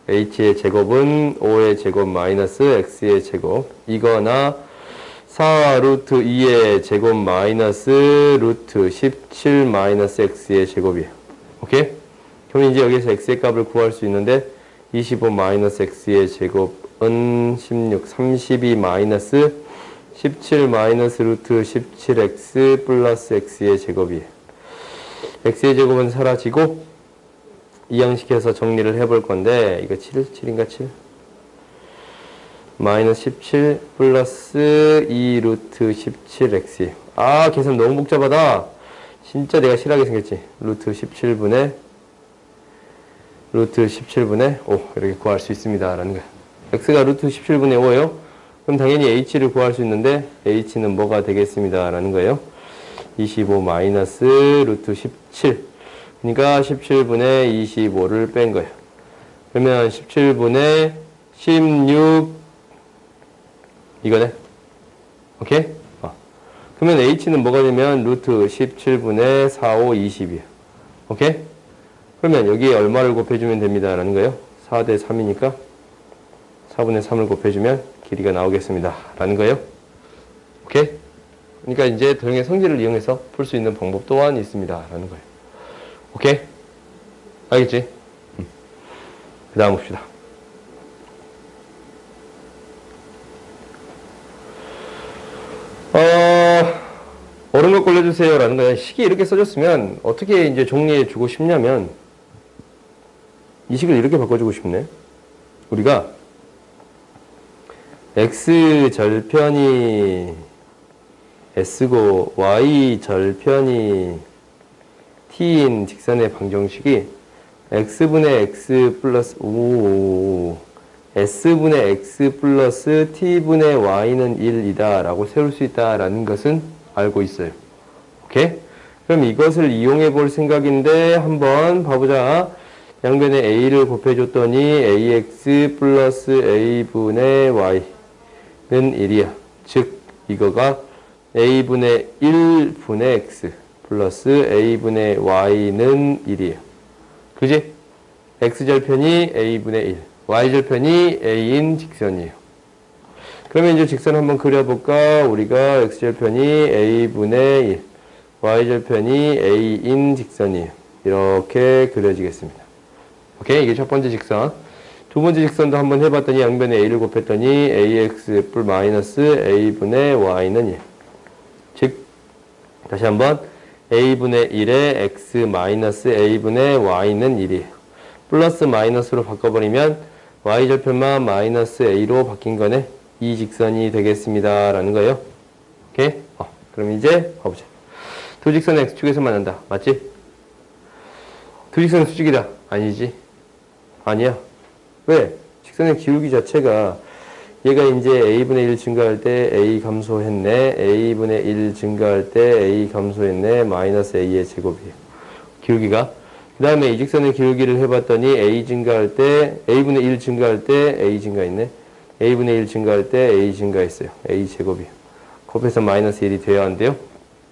h의 제곱은 5의 제곱 마이너스 x의 제곱 이거나 4 루트 2의 제곱 마이너스 루트 17 마이너스 x의 제곱이에요. 오케이? 그럼 이제 여기서 x의 값을 구할 수 있는데 25 마이너스 x의 제곱은 16, 32 마이너스 17 마이너스 루트 17x 플러스 x의 제곱이에요. x의 제곱은 사라지고 이항시켜서 정리를 해볼 건데 이거 7인가 7? 마이너스 17 플러스 2 루트 17x예요. 아 계산 너무 복잡하다. 진짜 내가 싫어하게 생겼지. 루트 17분의 5 이렇게 구할 수 있습니다 라는 거야. x가 루트 17분의 5예요. 그럼 당연히 h를 구할 수 있는데 h는 뭐가 되겠습니다 라는 거예요. 25 마이너스 루트 17 그러니까 17분의 25를 뺀 거예요. 그러면 17분의 16 이거네. 오케이? 그러면 h는 뭐가 되면 루트 17분의 4, 5, 20이에요. 오케이? 그러면 여기에 얼마를 곱해주면 됩니다 라는 거예요. 4대 3이니까 4분의 3을 곱해주면 길이가 나오겠습니다 라는 거예요. 오케이? 그러니까 이제 도형의 성질을 이용해서 풀 수 있는 방법 또한 있습니다 라는 거예요. 오케이? 알겠지? 그 다음 봅시다. 옳은 것 골라주세요 라는 거야. 식이 이렇게 써졌으면 어떻게 이제 정리해 주고 싶냐면 이 식을 이렇게 바꿔주고 싶네. 우리가 x 절편이 s고 y 절편이 t인 직선의 방정식이 x분의 x 플러스 s분의 x 플러스 t분의 y는 1이다 라고 세울 수 있다 라는 것은 알고 있어요. 오케이? 그럼 이것을 이용해 볼 생각인데 한번 봐보자. 양변에 a를 곱해줬더니 ax 플러스 a분의 y는 1이야. 즉 이거가 a분의 1분의 x 플러스 a분의 y는 1이에요. 그지? x절편이 a분의 1, y절편이 a인 직선이에요. 그러면 이제 직선 한번 그려볼까? 우리가 x절편이 a분의 1, y절편이 a인 직선이에요. 이렇게 그려지겠습니다. 오케이? 이게 첫 번째 직선. 두 번째 직선도 한번 해봤더니 양변에 a를 곱했더니 ax 뿔 마이너스 a분의 y는 1. 즉 다시 한번 a분의 1에 x 마이너스 a분의 y는 1이에요. 플러스 마이너스로 바꿔버리면 y절편만 마이너스 a로 바뀐 거네. 이 직선이 되겠습니다 라는 거예요. 오케이? 그럼 이제 봐보자. 두 직선은 x축에서 만난다. 맞지? 두 직선은 수직이다. 아니지? 아니야. 왜? 직선의 기울기 자체가 얘가 이제 a분의 1 증가할 때 a 감소했네. a분의 1 증가할 때 a 감소했네. 마이너스 a의 제곱이에요. 기울기가. 그 다음에 이 직선의 기울기를 해봤더니 a 증가할 때 a분의 1 증가할 때 a 증가했네. a분의 1 증가할 때 a 증가했어요. a 제곱이에요. 곱해서 마이너스 1이 돼야 한대요.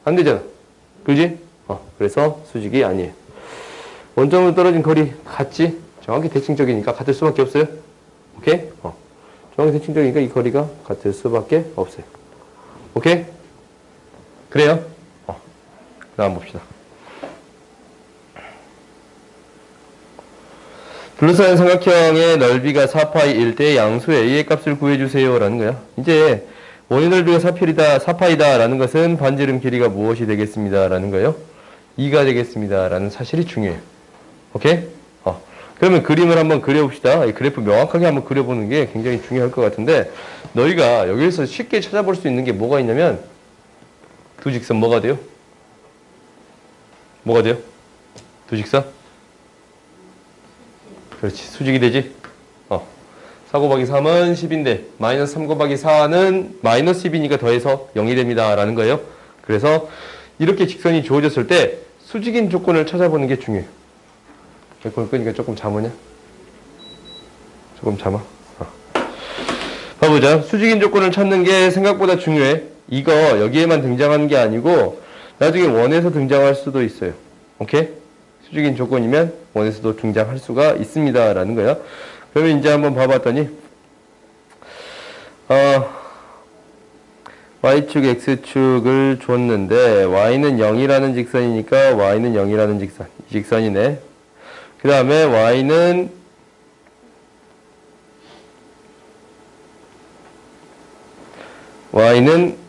안 되잖아. 그지? 그래서 수직이 아니에요. 원점으로 떨어진 거리 같지? 정확히 대칭적이니까 같을 수밖에 없어요. 오케이? 정확히 대칭적이니까 이 거리가 같을 수밖에 없어요. 오케이? 그래요? 그 다음 봅시다. 둘러싸인 삼각형의 넓이가 4파이일 때 양수 a의 값을 구해주세요 라는 거야. 이제 원의 넓이가 4파이다 라는 것은 반지름 길이가 무엇이 되겠습니다 라는 거예요. 2가 되겠습니다 라는 사실이 중요해요. 오케이? 그러면 그림을 한번 그려봅시다. 이 그래프 명확하게 한번 그려보는 게 굉장히 중요할 것 같은데 너희가 여기서 쉽게 찾아볼 수 있는 게 뭐가 있냐면 두 직선 뭐가 돼요? 뭐가 돼요? 두 직선? 그렇지. 수직이 되지? 4 곱하기 3은 10인데 마이너스 3 곱하기 4는 마이너스 10이니까 더해서 0이 됩니다. 라는 거예요. 그래서 이렇게 직선이 주어졌을 때 수직인 조건을 찾아보는 게 중요해요. 그걸 끄니까 조금 잠으냐? 조금 잠아? 봐보자. 수직인 조건을 찾는 게 생각보다 중요해. 이거 여기에만 등장하는 게 아니고 나중에 원에서 등장할 수도 있어요. 오케이? 수직인 조건이면 원에서도 등장할 수가 있습니다. 라는 거야. 그러면 이제 한번 봐봤더니 Y축, X축을 줬는데 Y는 0이라는 직선이니까 Y는 0이라는 직선. 이 직선이네. 그 다음에 Y는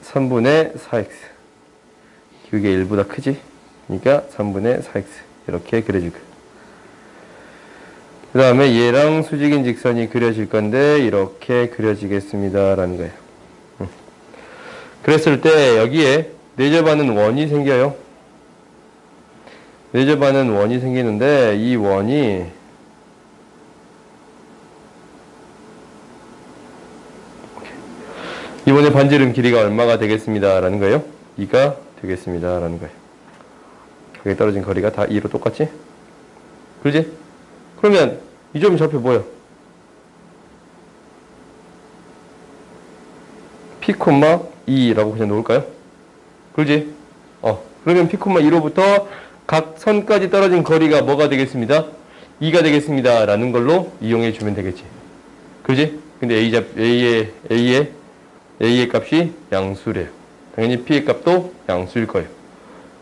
3분의 4x. 기울기가 1보다 크지? 그러니까 3분의 4x. 이렇게 그려줄 거야. 그 다음에 얘랑 수직인 직선이 그려질 건데 이렇게 그려지겠습니다. 라는 거예요. 그랬을 때 여기에 내접하는 원이 생겨요. 내접하는 원이 생기는데 이 원이 이번에 반지름 길이가 얼마가 되겠습니다. 라는 거예요. 2가 되겠습니다. 라는 거예요. 여기 떨어진 거리가 다 2로 똑같지? 그러지? 그러면 이 점이 좌표 뭐야? P,2라고 그냥 놓을까요? 그러지? 그러면 P,2로부터 각 선까지 떨어진 거리가 뭐가 되겠습니다? 2가 되겠습니다. 라는 걸로 이용해 주면 되겠지. 그러지? 근데 A의 값이 양수래요. 당연히 P의 값도 양수일 거예요.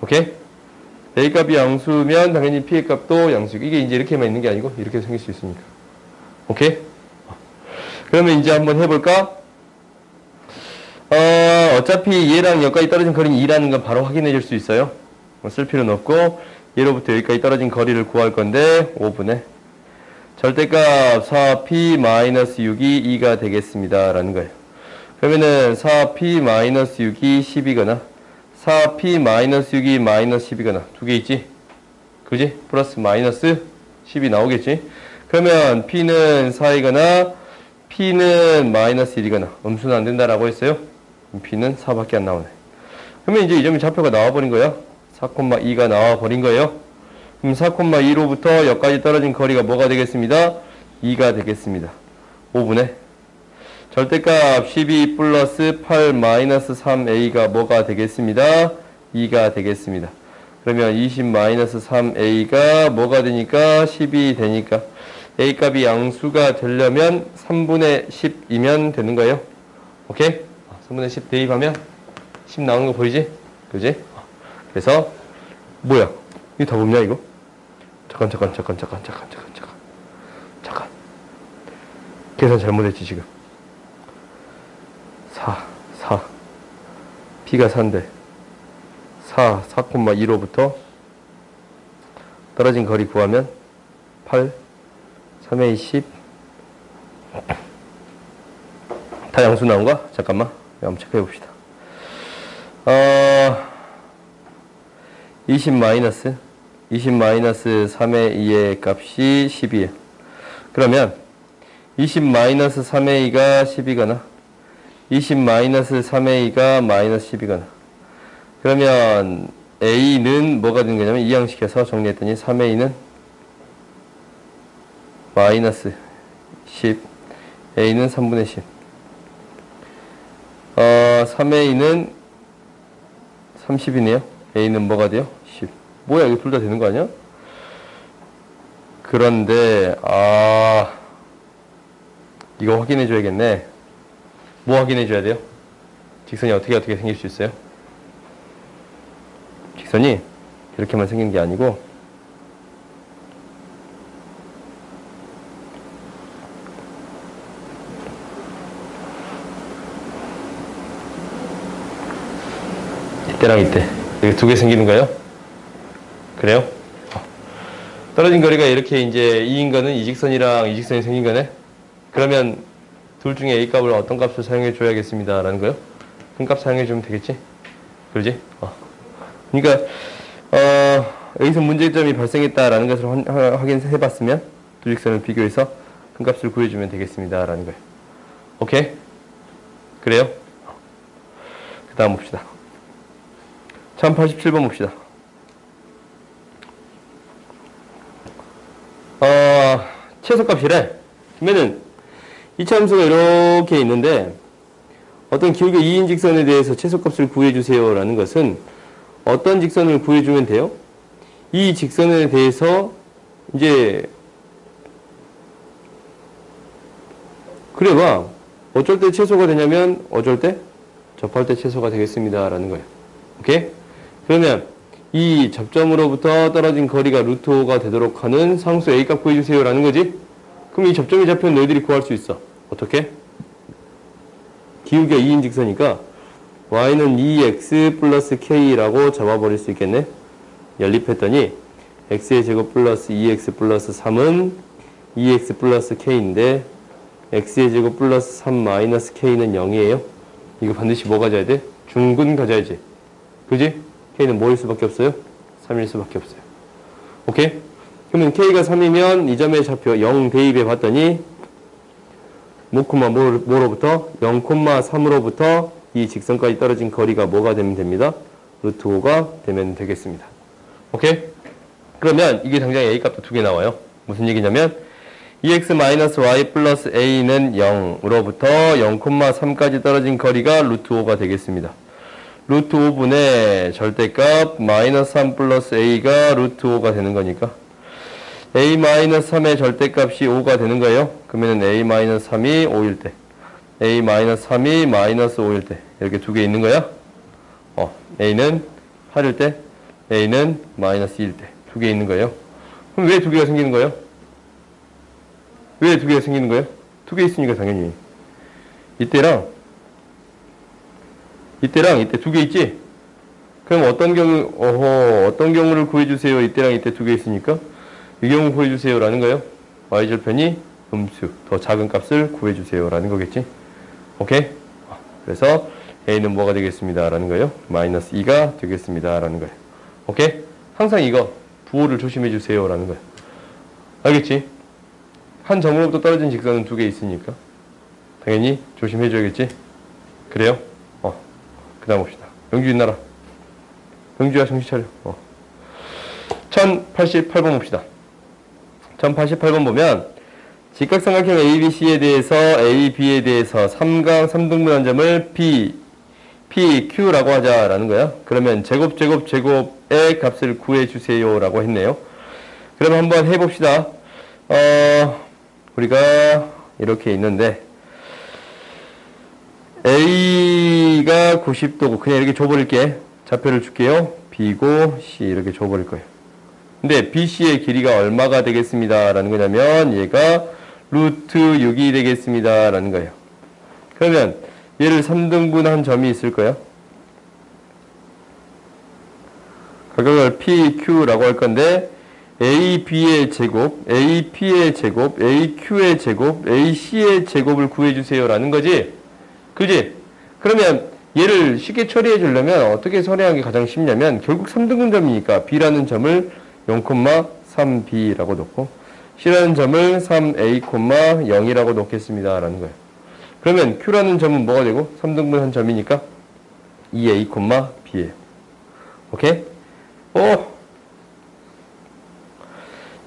오케이? A 값이 양수면 당연히 P의 값도 양수이고 이게 이제 이렇게만 있는 게 아니고 이렇게 생길 수 있으니까. 오케이? 그러면 이제 한번 해볼까? 어차피 얘랑 여기까지 떨어진 거리는 2라는 건 바로 확인해 줄 수 있어요. 쓸 필요는 없고 얘로부터 여기까지 떨어진 거리를 구할 건데 5분의 절대값 4p-6이 2가 되겠습니다. 라는 거예요. 그러면은 4p-6이 10이거나 4p-6이 마이너스 10이거나 두 개 있지? 그지? 플러스 마이너스 10이 나오겠지? 그러면 p는 4이거나 p는 마이너스 1이거나 음수는 안 된다라고 했어요. p는 4밖에 안 나오네. 그러면 이제 이 점이 좌표가 나와버린 거야. 4,2가 나와버린 거예요. 그럼 4,2로부터 여기까지 떨어진 거리가 뭐가 되겠습니다? 2가 되겠습니다. 5분의 절대값 12 플러스 8 마이너스 3a가 뭐가 되겠습니다? 2가 되겠습니다. 그러면 20 마이너스 3a가 뭐가 되니까 10이 되니까 a 값이 양수가 되려면 3분의 10이면 되는 거예요. 오케이? 3분의 10 대입하면 10 나오는 거 보이지? 그지? 그래서 뭐야? 이거 다 없냐 이거? 잠깐 계산 잘못했지 지금. 4 P가 4인데 4,2로부터 떨어진 거리 구하면 8 3에 10 다 양수 나온가? 잠깐만 한번 체크해 봅시다. 20 마이너스 3의 2의 값이 10이에요. 그러면 20 마이너스 3의 2가 10이거나 20 마이너스 3의 2가 마이너스 10이거나 그러면 A는 뭐가 되는 거냐면 이항시켜서 정리했더니 3의 2는 마이너스 10 A는 3분의 10 3의 2는 30이네요. A는 뭐가 돼요? 10 뭐야 이거 둘 다 되는 거 아니야? 그런데 이거 확인해 줘야겠네. 뭐 확인해 줘야 돼요? 직선이 어떻게 생길 수 있어요? 직선이 이렇게만 생긴 게 아니고 이때랑 이때 이렇게 두 개 생기는 거예요? 그래요? 떨어진 거리가 이렇게 이제 2인 거는 이 직선이랑 이 직선이 생긴 거네? 그러면 둘 중에 A 값을 어떤 값을 사용해 줘야겠습니다. 라는 거요? 큰 값 사용해 주면 되겠지? 그러지? 그러니까, 여기서 문제점이 발생했다라는 것을 확인해 봤으면 두 직선을 비교해서 큰 값을 구해주면 되겠습니다 라는 거예요. 오케이? 그래요? 그 다음 봅시다. 1087번 봅시다. 최소값이래. 그러면은 이 참수가 이렇게 있는데 어떤 기울기 2인 직선에 대해서 최소값을 구해주세요 라는 것은 어떤 직선을 구해주면 돼요? 이 직선에 대해서 이제 그래봐 어쩔 때 최소가 되냐면 어쩔 때 접할 때 최소가 되겠습니다 라는 거예요. 오케이? 그러면 이 접점으로부터 떨어진 거리가 루트 5가 되도록 하는 상수 A 값 구해주세요 라는 거지? 그럼 이 접점이 잡히면 너희들이 구할 수 있어. 어떻게? 기울기가 2인 직선이니까 y는 2x 플러스 k라고 잡아버릴 수 있겠네. 연립했더니 x의 제곱 플러스 2x 플러스 3은 2x 플러스 k인데 x의 제곱 플러스 3 마이너스 k는 0이에요. 이거 반드시 뭐 가져야 돼? 중근 가져야지. 그지? k는 뭐일 수밖에 없어요? 3일 수밖에 없어요. 오케이? 그러면 k가 3이면 이 점의 좌표 0 대입해 봤더니 뭐로부터? 0,3으로부터 이 직선까지 떨어진 거리가 뭐가 되면 됩니다? 루트 5가 되면 되겠습니다. 오케이? 그러면 이게 당장 a 값도 두 개 나와요. 무슨 얘기냐면 2x-y 플러스 a는 0으로부터 0,3까지 떨어진 거리가 루트 5가 되겠습니다. 루트 5분의 절대값 마이너스 3 플러스 a가 루트 5가 되는 거니까 a-3의 절대값이 5가 되는 거예요. 그러면 a-3이 5일 때 a-3이 마이너스 5일 때 이렇게 두 개 있는 거야. a는 8일 때 a는 마이너스 2일 때 두 개 있는 거예요. 그럼 왜 두 개가 생기는 거예요? 왜 두 개가 생기는 거예요? 두 개 있으니까 당연히 이때랑 이때 두 개 있지? 그럼 어떤 경우를 구해주세요. 이때랑 이때 두 개 있으니까 이 경우 구해주세요 라는 거예요. y절편이 음수 더 작은 값을 구해주세요 라는 거겠지. 오케이? 그래서 a는 뭐가 되겠습니다 라는 거예요. 마이너스 2가 되겠습니다 라는 거예요. 오케이? 항상 이거 부호를 조심해 주세요 라는 거예요. 알겠지? 한 점으로부터 떨어진 직선은 두 개 있으니까 당연히 조심해 줘야겠지. 그래요? 그 다음 봅시다. 영주 있나라. 영주야 정신 차려. 1088번 봅시다. 1088번 보면 직각삼각형 ABC에 대해서 AB에 대해서 3강 3등분한 점을 PQ라고 하자라는 거야. 그러면 제곱의 값을 구해주세요 라고 했네요. 그럼 한번 해봅시다. 우리가 이렇게 있는데 A가 90도고 그냥 이렇게 줘버릴게. 좌표를 줄게요. B고 C 이렇게 줘버릴 거예요. 근데 BC의 길이가 얼마가 되겠습니다 라는 거냐면 얘가 루트 6이 되겠습니다 라는 거예요. 그러면 얘를 3등분한 점이 있을 거예요. 각각을 PQ라고 할 건데 AB의 제곱, AP의 제곱, AQ의 제곱, AC의 제곱을 구해주세요 라는 거지. 그지? 그러면 얘를 쉽게 처리해 주려면 어떻게 처리하는 게 가장 쉽냐면 결국 3등분 점이니까 B라는 점을 0,3B라고 놓고 C라는 점을 3A, 0이라고 놓겠습니다 라는 거예요. 그러면 Q라는 점은 뭐가 되고 3등분 한 점이니까 2A, B예요. 오케이?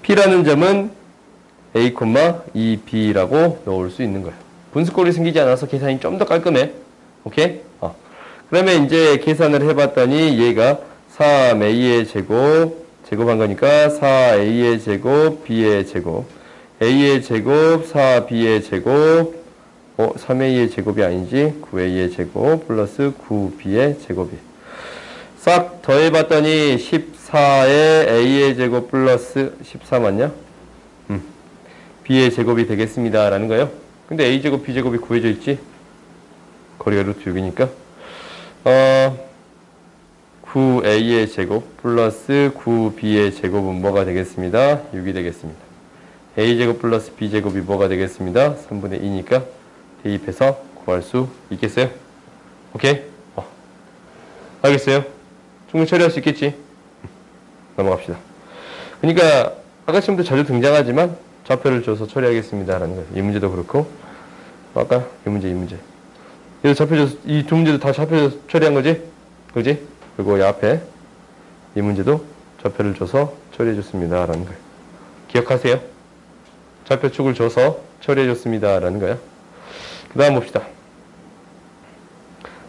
P라는 점은 A, 2B라고 넣을 수 있는 거예요. 분수꼴이 생기지 않아서 계산이 좀 더 깔끔해. 오케이? 그러면 이제 계산을 해봤더니 얘가 3A의 제곱한 거니까 4A의 제곱, B의 제곱, A의 제곱, 4B의 제곱, 3A의 제곱이 아니지, 9A의 제곱, 플러스 9B의 제곱이. 싹 더해봤더니 14의 A의 제곱 플러스 14 맞냐? B의 제곱이 되겠습니다. 라는 거예요. 근데 A제곱, B제곱이 구해져 있지? 거리가 루트 6이니까. 9A의 제곱 플러스 9B의 제곱은 뭐가 되겠습니다? 6이 되겠습니다. A제곱 플러스 B제곱이 뭐가 되겠습니다? 3분의 2니까 대입해서 구할 수 있겠어요? 오케이? 알겠어요? 충분히 처리할 수 있겠지? 넘어갑시다. 그러니까 아까 처음부터 자주 등장하지만 좌표를 줘서 처리하겠습니다라는 거예요. 이 문제도 그렇고 아까 이 문제 그래서 좌표 줘서 이 두 문제도 다 좌표 줘서 처리한 거지? 그지? 그리고 이 앞에 이 문제도 좌표를 줘서 처리해 줬습니다라는 거예요. 기억하세요? 좌표축을 줘서 처리해 줬습니다라는 거예요. 그 다음 봅시다.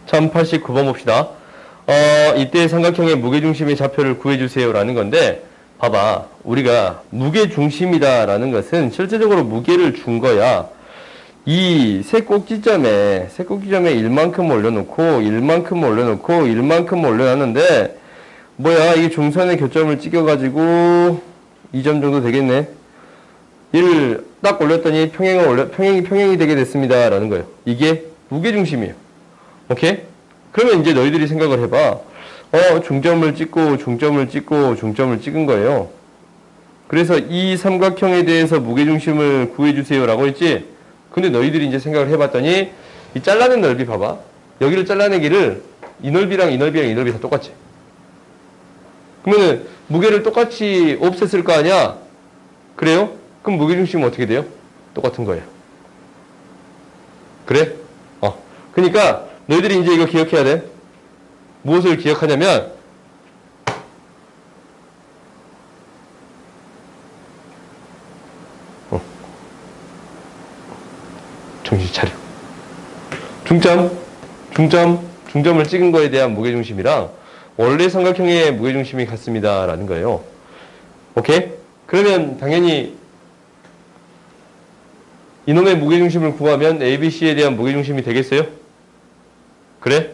1089번 봅시다. 이때 삼각형의 무게중심의 좌표를 구해주세요라는 건데, 봐봐. 우리가 무게중심이다라는 것은 실제적으로 무게를 준 거야. 이 세 꼭지점에 1만큼 올려놓고, 1만큼 올려놓고, 1만큼 올려놨는데, 뭐야, 이게 중선의 교점을 찍어가지고, 2점 정도 되겠네. 얘를 딱 올렸더니 평행이 되게 됐습니다라는 거예요. 이게 무게중심이에요. 오케이? 그러면 이제 너희들이 생각을 해봐. 중점을 찍고 중점을 찍고 중점을 찍은 거예요. 그래서 이 삼각형에 대해서 무게중심을 구해주세요 라고 했지. 근데 너희들이 이제 생각을 해봤더니 이 잘라낸 넓이 봐봐. 여기를 잘라내기를 이 넓이랑 이 넓이랑 이 넓이 다 똑같지. 그러면은 무게를 똑같이 없앴을 거 아니야? 그래요? 그럼 무게중심은 어떻게 돼요? 똑같은 거예요. 그래? 그러니까 너희들이 이제 이거 기억해야 돼. 무엇을 기억하냐면 정신 차려. 중점을 찍은 거에 대한 무게중심이랑 원래 삼각형의 무게중심이 같습니다 라는 거예요. 오케이? 그러면 당연히 이놈의 무게중심을 구하면 ABC에 대한 무게중심이 되겠어요? 그래?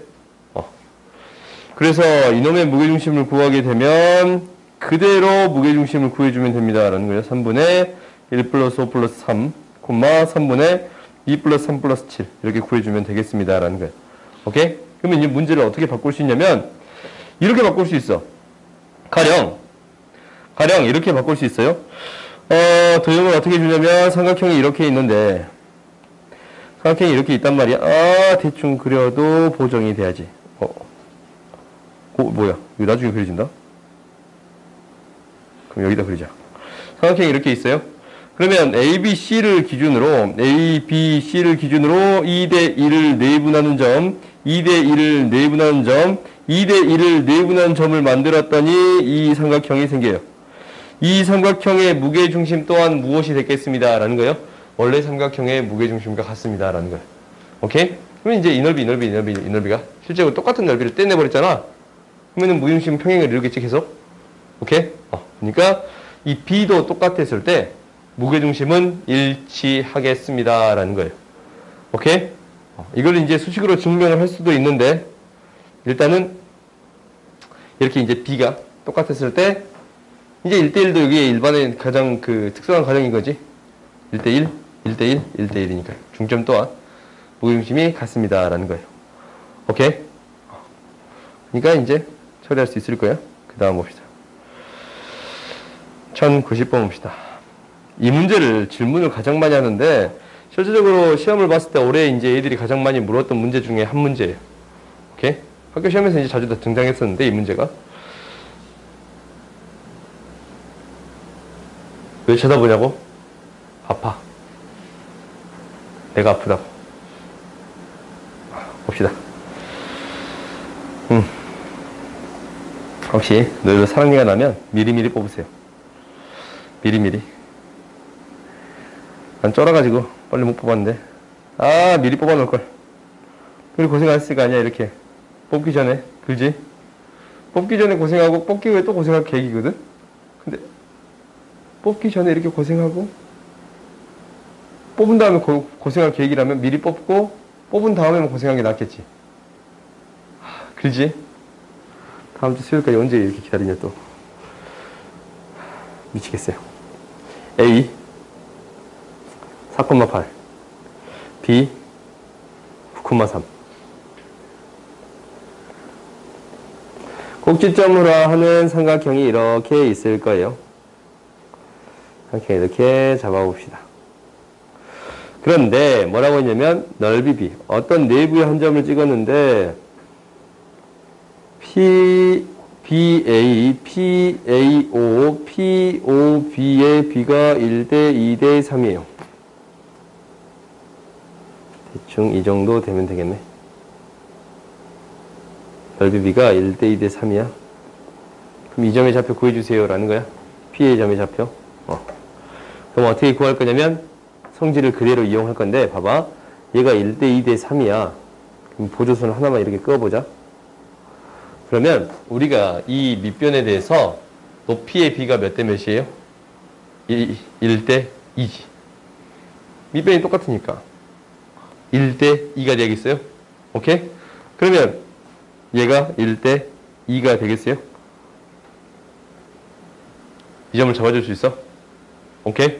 그래서 이놈의 무게중심을 구하게 되면 그대로 무게중심을 구해주면 됩니다 라는 거예요. 3분의 1 플러스 5 플러스 3, 3분의 2 플러스 3 플러스 7 이렇게 구해주면 되겠습니다 라는 거예요. 오케이? 그러면 이제 문제를 어떻게 바꿀 수 있냐면 이렇게 바꿀 수 있어. 가령 이렇게 바꿀 수 있어요. 도형을 어떻게 주냐면 삼각형이 이렇게 있는데 삼각형이 이렇게 있단 말이야. 대충 그려도 보정이 돼야지. 뭐야? 이거 나중에 그려진다? 그럼 여기다 그리자. 삼각형이 이렇게 있어요. 그러면 ABC를 기준으로 2대 1을 내분하는 점, 2대 1을 내분하는 점, 2대 1을 내분하는 점을 만들었더니 이 삼각형이 생겨요. 이 삼각형의 무게중심 또한 무엇이 됐겠습니다 라는 거예요. 원래 삼각형의 무게중심과 같습니다 라는 거예요. 오케이? 그러면 이제 이 넓이가 실제로 똑같은 넓이를 떼내버렸잖아. 그러면 무게중심 평행을 이루겠지 계속. 오케이? 그러니까 이 B도 똑같았을 때 무게중심은 일치하겠습니다 라는 거예요. 오케이? 이걸 이제 수식으로 증명을 할 수도 있는데 일단은 이렇게 이제 B가 똑같았을 때 이제 1대1도 여기에 일반의 가장 특수한 가정인 거지. 1대1, 1대1, 1대1이니까 중점 또한 무게중심이 같습니다 라는 거예요. 오케이? 그러니까 이제 처리할 수 있을 거예요. 그 다음 봅시다. 1090번 봅시다. 이 문제를 질문을 가장 많이 하는데 실질적으로 시험을 봤을 때 올해 이제 애들이 가장 많이 물었던 문제 중에 한 문제예요. 오케이? 학교 시험에서 이제 자주 등장했었는데 이 문제가 왜 쳐다보냐고? 아파. 내가 아프다고. 봅시다. 혹시 너희도 사랑니가 나면 미리미리 뽑으세요. 미리미리. 난 쩔어가지고 빨리 못 뽑았는데 미리 뽑아놓을걸. 그리고 고생 안 했을 거 아니야 이렇게 뽑기 전에. 그지? 뽑기 전에 고생하고 뽑기 후에 또 고생할 계획이거든. 근데 뽑기 전에 이렇게 고생하고 뽑은 다음에 고생할 계획이라면 미리 뽑고 뽑은 다음에만 고생하는 게 낫겠지. 그지? 다음 주 수요일까지 언제 이렇게 기다리냐 또. 미치겠어요. A 4,8 B 9,3 꼭지점으로 하는 삼각형이 이렇게 있을 거예요. 이렇게 잡아봅시다. 그런데 뭐라고 했냐면 넓이 B 어떤 내부의 한 점을 찍었는데 BA, PAO, POB의 B가 1대 2대 3이에요. 대충 이 정도 되면 되겠네. 넓이 B가 1대 2대 3이야. 그럼 이 점의 좌표 구해주세요 라는 거야. P의 점의 좌표. 그럼 어떻게 구할 거냐면 성질을 그대로 이용할 건데 봐봐. 얘가 1대 2대 3이야. 그럼 보조선 하나만 이렇게 그어보자. 그러면 우리가 이 밑변에 대해서 높이의 B가 몇 대 몇이에요? 1대 2지. 밑변이 똑같으니까 1대 2가 되겠어요? 오케이? 그러면 얘가 1대 2가 되겠어요? 이 점을 잡아줄 수 있어? 오케이?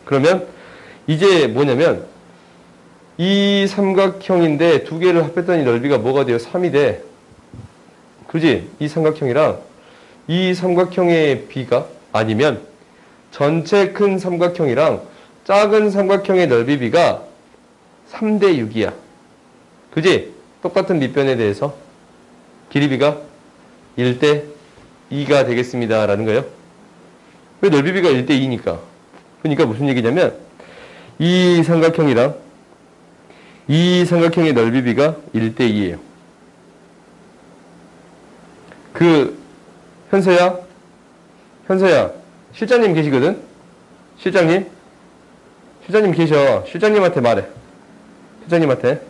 그러면 이제 뭐냐면 이 삼각형인데 두 개를 합했더니 넓이가 뭐가 돼요? 3이 돼. 그지? 이 삼각형이랑 이 삼각형의 B가 아니면 전체 큰 삼각형이랑 작은 삼각형의 넓이 B가 3대 6이야. 그지? 똑같은 밑변에 대해서 길이 B가 1대 2가 되겠습니다. 라는 거예요. 왜 넓이 B가 1대 2니까? 그러니까 무슨 얘기냐면 이 삼각형이랑 이 삼각형의 넓이 B가 1대 2예요. 현서야, 실장님 계시거든? 실장님 계셔. 실장님한테 말해. 실장님한테.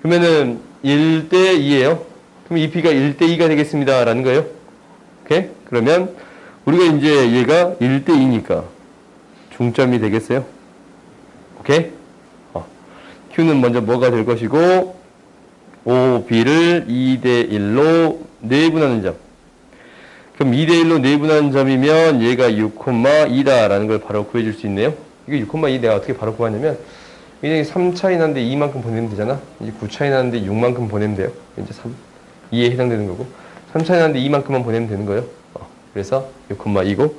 그러면은 1대 2예요. 그럼 이 B가 1대 2가 되겠습니다. 라는 거예요. 오케이? 그러면 우리가 이제 얘가 1대 2니까 중점이 되겠어요? 오케이? Q는 먼저 뭐가 될 것이고 OB를 2대 1로 내분하는 점. 그럼 2대 1로 내분하는 점이면 얘가 6,2다 라는 걸 바로 구해줄 수 있네요. 이게 6,2 내가 어떻게 바로 구하냐면 이제 3 차이 나는데 2만큼 보내면 되잖아. 이제 9 차이 나는데 6만큼 보내면 돼요. 이제 2에 해당되는 거고 3 차이 나는데 2만큼만 보내면 되는 거예요. 그래서 6,2고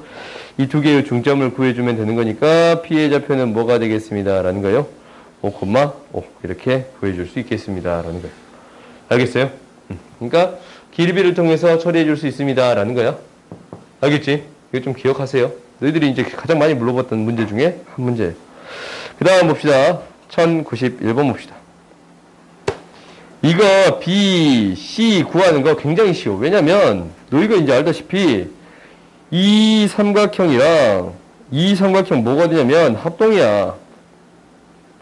이 두 개의 중점을 구해주면 되는 거니까 P의 좌표는 뭐가 되겠습니다. 라는 거예요. 5,5 이렇게 구해줄 수 있겠습니다. 라는 거예요. 알겠어요? 그러니까 길이비를 통해서 처리해 줄 수 있습니다. 라는 거야. 알겠지? 이거 좀 기억하세요. 너희들이 이제 가장 많이 물어봤던 문제 중에 한 문제. 그 다음 봅시다. 1091번 봅시다. 이거 B, C 구하는 거 굉장히 쉬워. 왜냐면 너희가 이제 알다시피 이 삼각형이랑 이 삼각형 뭐가 되냐면 합동이야.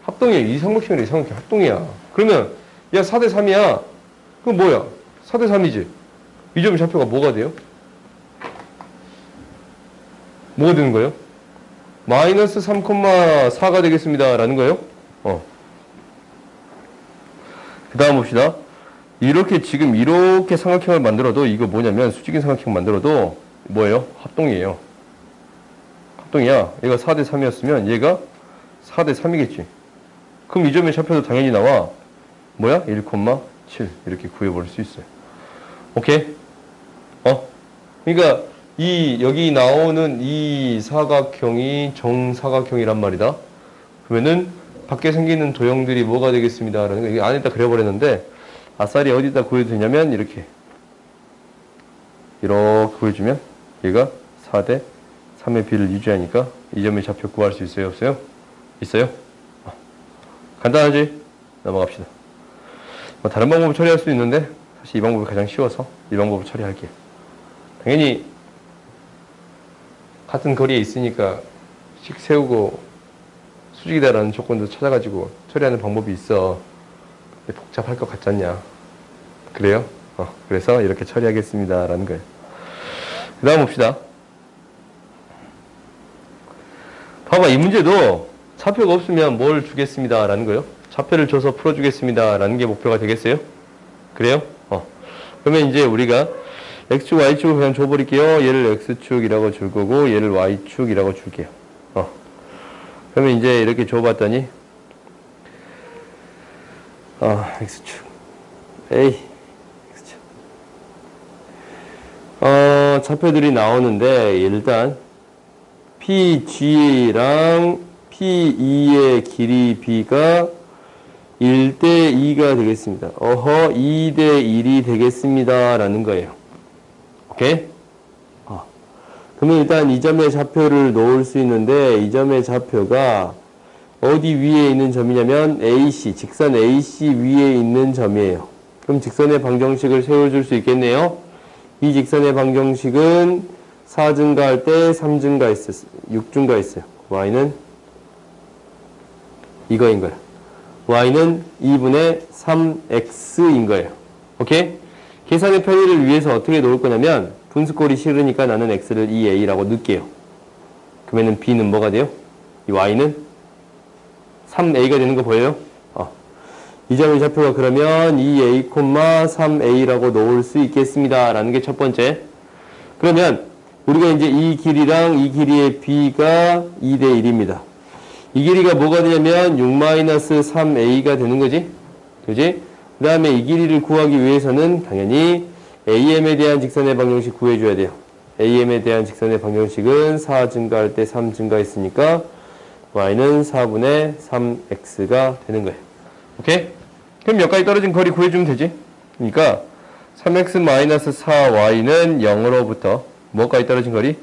합동이야. 이 삼각형이랑 이 삼각형 합동이야. 그러면 야 4대 3이야. 그럼 뭐야? 4대 3이지. 이 점 좌표가 뭐가 돼요? 뭐가 되는 거예요? 마이너스 3,4가 되겠습니다. 라는 거예요. 그 다음 봅시다. 이렇게 지금 이렇게 삼각형을 만들어도 이거 뭐냐면 수직인 삼각형 만들어도 뭐예요? 합동이에요. 합동이야. 얘가 4대 3이었으면 얘가 4대 3이겠지. 그럼 이 점의 좌표도 당연히 나와. 뭐야? 1,7 이렇게 구해버릴 수 있어요. 오케이? 그러니까 여기 나오는 이 사각형이 정사각형이란 말이다. 그러면은 밖에 생기는 도형들이 뭐가 되겠습니다. 라는 거. 이게 안에다 그려버렸는데 아싸리 어디다 구해도 되냐면 이렇게 구해주면 얘가 4대 3의 B를 유지하니까 이 점의 좌표 구할 수 있어요? 없어요? 있어요? 간단하지? 넘어갑시다. 다른 방법을 처리할 수 있는데 사실 이 방법이 가장 쉬워서 이 방법을 처리할게요. 당연히 같은 거리에 있으니까 씩 세우고 수직이다라는 조건도 찾아가지고 처리하는 방법이 있어. 근데 복잡할 것 같지 않냐? 그래요? 그래서 이렇게 처리하겠습니다. 라는 거예요. 그 다음 봅시다. 봐봐, 이 문제도 좌표가 없으면 뭘 주겠습니다. 라는 거예요. 좌표를 줘서 풀어주겠습니다. 라는 게 목표가 되겠어요? 그래요? 그러면 이제 우리가 X축, Y축을 그냥 줘버릴게요. 얘를 X축이라고 줄 거고, 얘를 Y축이라고 줄게요. 그러면 이제 이렇게 줘봤더니, X축. X축. 좌표들이 나오는데, 일단, PG랑 P2의 길이 B가 1대 2가 되겠습니다. 2대 1이 되겠습니다. 라는 거예요. 오케이? 그러면 일단 이 점의 좌표를 놓을 수 있는데 이 점의 좌표가 어디 위에 있는 점이냐면 AC, 직선 AC 위에 있는 점이에요. 그럼 직선의 방정식을 세워줄 수 있겠네요. 이 직선의 방정식은 4 증가할 때 3 증가했어요. 6 증가했어요. y는 이거인 거예요. y는 2분의 3x인 거예요. 오케이? 계산의 편의를 위해서 어떻게 놓을 거냐면 분수꼴이 싫으니까 나는 x를 2a라고 넣을게요. 그러면은 b는 뭐가 돼요? 이 y는 3a가 되는 거 보여요? 이 점의 좌표가 그러면 2a, 3a라고 놓을 수 있겠습니다. 라는 게 첫 번째. 그러면 우리가 이제 이 길이랑 이 길이의 b가 2대 1입니다. 이 길이가 뭐가 되냐면 6-3a가 되는 거지? 그지? 그 다음에 이 길이를 구하기 위해서는 당연히 am에 대한 직선의 방정식 구해줘야 돼요. am에 대한 직선의 방정식은 4 증가할 때 3 증가했으니까 y는 4분의 3x가 되는 거예요. 오케이? 그럼 여기까지 떨어진 거리 구해주면 되지? 그러니까 3x-4y는 0으로부터 뭐까지 떨어진 거리?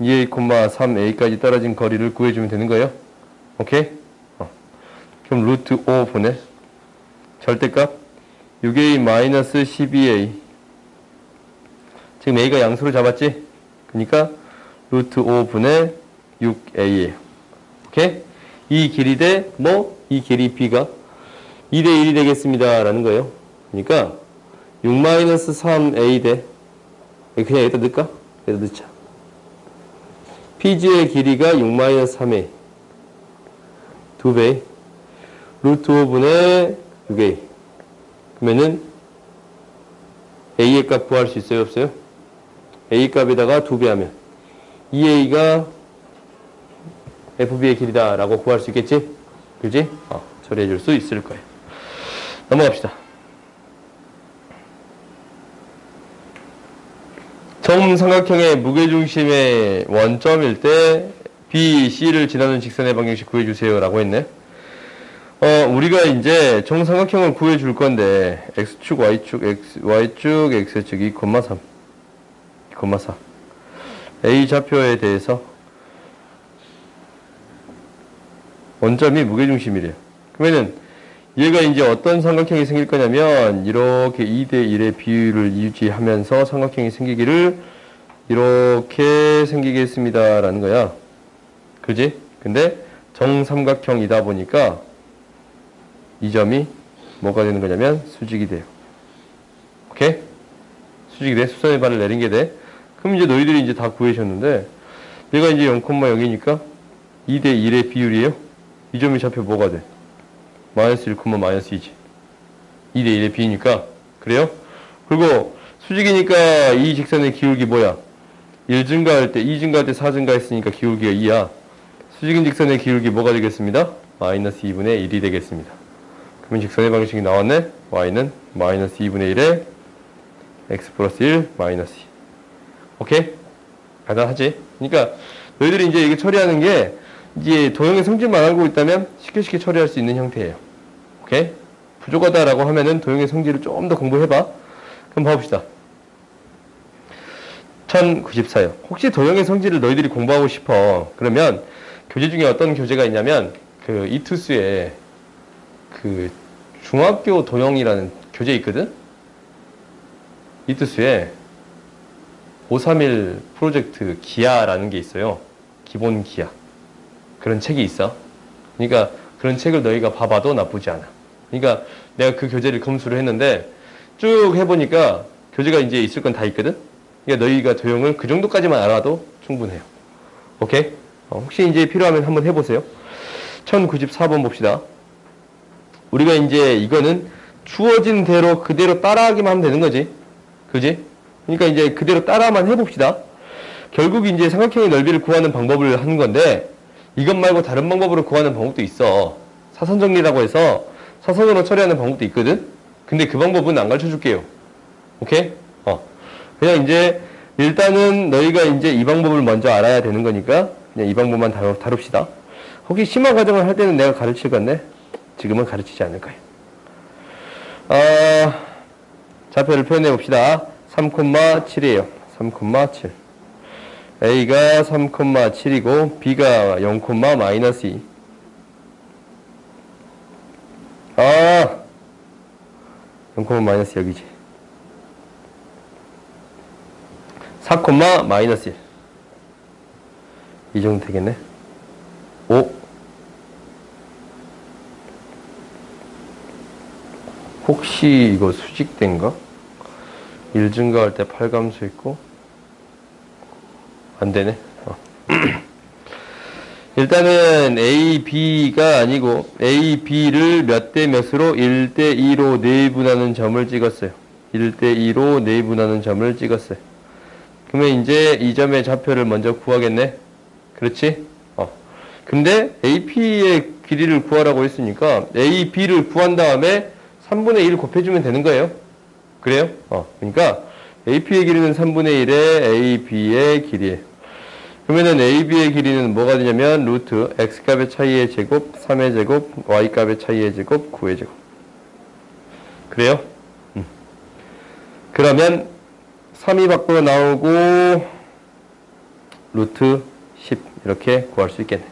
2a, 3a까지 떨어진 거리를 구해주면 되는 거예요. 오케이? 그럼 루트 5분의 절대값 6a-12a 지금 a가 양수로 잡았지? 그러니까 루트 5분의 6a예요. 오케이? 이 길이 대 이 길이 b가 2대 1이 되겠습니다. 라는 거예요. 그러니까 6-3a 대 그냥 여기다 넣을까? 여기다 넣자. PG의 길이가 6-3a 2배 루트 5분의 6a 그러면은 a의 값 구할 수 있어요? 없어요? a 값에다가 2배 하면 2a가 fb의 길이다 라고 구할 수 있겠지? 그지? 처리해 줄 수 있을 거예요. 넘어갑시다. 정삼각형의 무게중심의 원점일 때 B, C를 지나는 직선의 방정식 구해주세요 라고 했네. 우리가 이제 정삼각형을 구해줄 건데 X축, Y축, Y축, X축 2,3, 2,4 A 좌표에 대해서 원점이 무게중심이래요. 그러면은 얘가 이제 어떤 삼각형이 생길 거냐면 이렇게 2대 1의 비율을 유지하면서 삼각형이 생기기를 이렇게 생기겠습니다 라는 거야. 그지? 근데 정삼각형이다 보니까 이 점이 뭐가 되는 거냐면 수직이 돼요. 오케이? 수직이 돼. 수선의 발을 내린 게 돼. 그럼 이제 너희들이 이제 다 구해주셨는데 얘가 이제 0,0이니까 2대 1의 비율이에요. 이 점이 좌표 뭐가 돼? 마이너스 1, 마이너스 2지. 2대 1의 b니까. 그래요? 그리고 수직이니까 이 직선의 기울기 뭐야? 1 증가할 때, 2 증가할 때 4 증가했으니까 기울기가 2야. 수직인 직선의 기울기 뭐가 되겠습니다? 마이너스 2분의 1이 되겠습니다. 그러면 직선의 방식이 나왔네? y는 마이너스 2분의 1에 x 플러스 1 마이너스 2. 오케이? 간단하지? 그러니까 너희들이 이제 이게 처리하는 게 이제 도형의 성질만 알고 있다면 쉽게 처리할 수 있는 형태예요. 오케이? 부족하다라고 하면은 도형의 성질을 좀 더 공부해봐. 그럼 봐봅시다. 1094요. 혹시 도형의 성질을 너희들이 공부하고 싶어. 그러면 교재 중에 어떤 교재가 있냐면 그 이투스에 그 중학교 도형이라는 교재 있거든? 이투스에 531 프로젝트 기아라는 게 있어요. 기본 기아. 그런 책이 있어. 그러니까 그런 책을 너희가 봐봐도 나쁘지 않아. 그러니까 내가 그 교재를 검수를 했는데 쭉 해보니까 교재가 이제 있을 건 다 있거든? 그러니까 너희가 도형을 그 정도까지만 알아도 충분해요. 오케이? 혹시 이제 필요하면 한번 해보세요. 1094번 봅시다. 우리가 이제 이거는 주어진 대로 그대로 따라하기만 하면 되는 거지. 그지? 그러니까 이제 그대로 따라만 해봅시다. 결국 이제 삼각형의 넓이를 구하는 방법을 하는 건데 이것 말고 다른 방법으로 구하는 방법도 있어. 사선정리라고 해서 사선으로 처리하는 방법도 있거든? 근데 그 방법은 안 가르쳐 줄게요. 오케이? 그냥 이제 일단은 너희가 이제 이 방법을 먼저 알아야 되는 거니까 그냥 이 방법만 다룹시다. 혹시 심화 과정을 할 때는 내가 가르칠 건데 지금은 가르치지 않을 거예요. 좌표를 표현해 봅시다. 3,7이에요. 3,7. A가 3,7이고 B가 0, 마이너스 2. 아, 0, 마이너스 여기지. 4, 마이너스 1. 이 정도 되겠네. 5. 혹시 이거 수직된가? 1 증가할 때 8감수 있고 안 되네. 일단은 A, B가 아니고 A, B를 몇 대 몇으로 1대 2로 내분하는 점을 찍었어요. 1대 2로 내분하는 점을 찍었어요. 그러면 이제 이 점의 좌표를 먼저 구하겠네. 그렇지? 근데 AP의 길이를 구하라고 했으니까 A, B를 구한 다음에 3분의 1 곱해주면 되는 거예요. 그래요? 그러니까 AP의 길이는 3분의 1의 AB의 길이에요. 그러면은 AB의 길이는 뭐가 되냐면 루트 X값의 차이의 제곱, 3의 제곱, Y값의 차이의 제곱, 9의 제곱. 그래요? 그러면 3이 밖으로 나오고 루트 10 이렇게 구할 수 있겠네.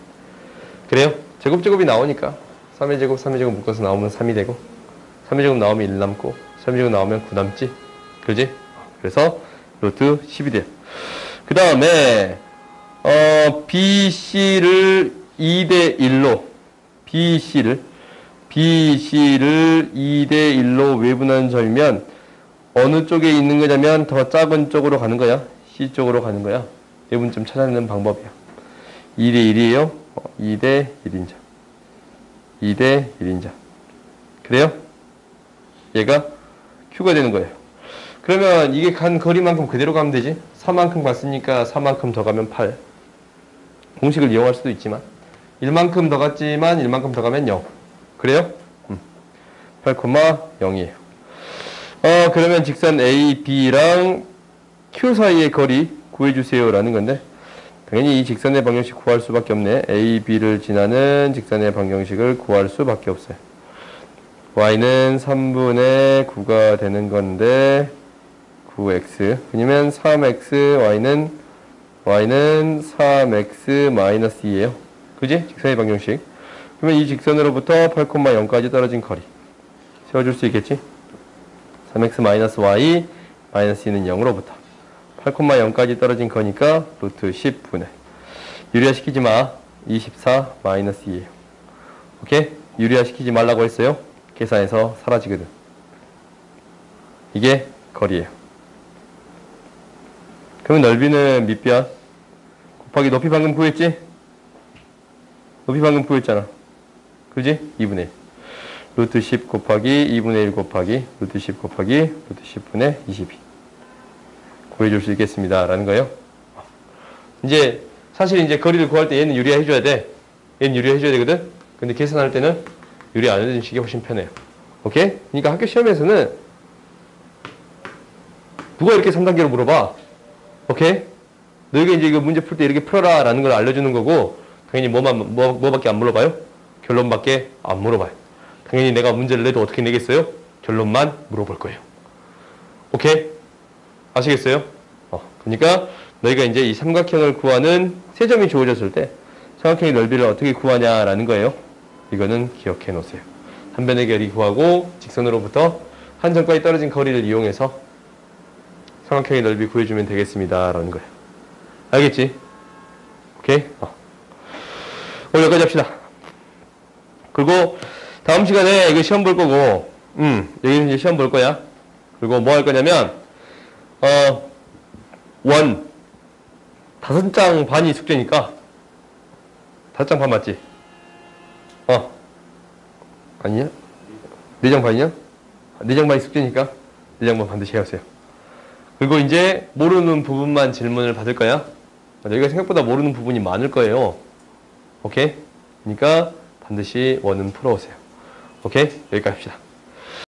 그래요? 제곱제곱이 나오니까 3의 제곱, 3의 제곱 묶어서 나오면 3이 되고 3의 제곱 나오면 1 남고 3의 제곱 나오면 9 남지? 그지? 그래서 루트 10이 돼요. 그 다음에 BC를 2대 1로 BC를 2대 1로 외분하는 점이면 어느 쪽에 있는 거냐면 더 작은 쪽으로 가는 거야. C 쪽으로 가는 거야. 외분점 찾아내는 방법이야. 2대 1이에요. 2대 1인자. 2대 1인자. 그래요? 얘가 Q가 되는 거예요. 그러면 이게 간 거리만큼 그대로 가면 되지. 4만큼 갔으니까 4만큼 더 가면 8. 공식을 이용할 수도 있지만 1만큼 더 갔지만 1만큼 더 가면 0. 그래요? 8,0이에요. 그러면 직선 A, B랑 Q 사이의 거리 구해주세요 라는 건데 당연히 이 직선의 방정식 구할 수밖에 없네. A, B를 지나는 직선의 방정식을 구할 수밖에 없어요. Y는 3분의 9가 되는 건데 9x 왜냐면 3x Y는 3x 마이너스 2예요. 그지? 직선의 방정식. 그러면 이 직선으로부터 8,0까지 떨어진 거리 세워줄 수 있겠지? 3x 마이너스 y 마이너스 2는 0으로부터 8,0까지 떨어진 거니까 루트 10분의 유리화 시키지 마. 24 마이너스 2예요. 오케이? 유리화 시키지 말라고 했어요. 계산해서 사라지거든. 이게 거리예요. 그러면 넓이는 몇 비야? 곱하기 높이 방금 구했지? 높이 방금 구했잖아. 그지? 2분의 1. 루트 10 곱하기 2분의 1 곱하기 루트 10 곱하기 루트 10분의 22. 구해줄 수 있겠습니다. 라는 거예요. 이제 사실 이제 거리를 구할 때 얘는 유리화 해줘야 돼. 얘는 유리화 해줘야 되거든? 근데 계산할 때는 유리 안 해주는 식이 훨씬 편해요. 오케이? 그러니까 학교 시험에서는 누가 이렇게 3단계로 물어봐? 오케이? 너희가 이제 이거 문제 풀 때 이렇게 풀어라 라는 걸 알려주는 거고 당연히 뭐밖에 안 물어봐요? 결론밖에 안 물어봐요. 당연히 내가 문제를 내도 어떻게 내겠어요? 결론만 물어볼 거예요. 오케이? 아시겠어요? 그러니까 너희가 이제 이 삼각형을 구하는 세 점이 주어졌을 때 삼각형의 넓이를 어떻게 구하냐라는 거예요. 이거는 기억해 놓으세요. 한 변의 거리 구하고 직선으로부터 한 점까지 떨어진 거리를 이용해서 삼각형의 넓이 구해주면 되겠습니다. 라는 거예요. 알겠지? 오케이? 오늘 여기까지 합시다. 그리고 다음 시간에 이거 시험 볼 거고 여기는 이제 시험 볼 거야. 그리고 뭐 할 거냐면 원 5장 반이 숙제니까 5장 반 맞지? 아니냐? 4장 반이냐? 4장 반이 숙제니까 4장 반 반드시 해오세요. 그리고 이제 모르는 부분만 질문을 받을 거야. 여기가 생각보다 모르는 부분이 많을 거예요. 오케이? 그러니까 반드시 원은 풀어오세요. 오케이? 여기까지 합시다.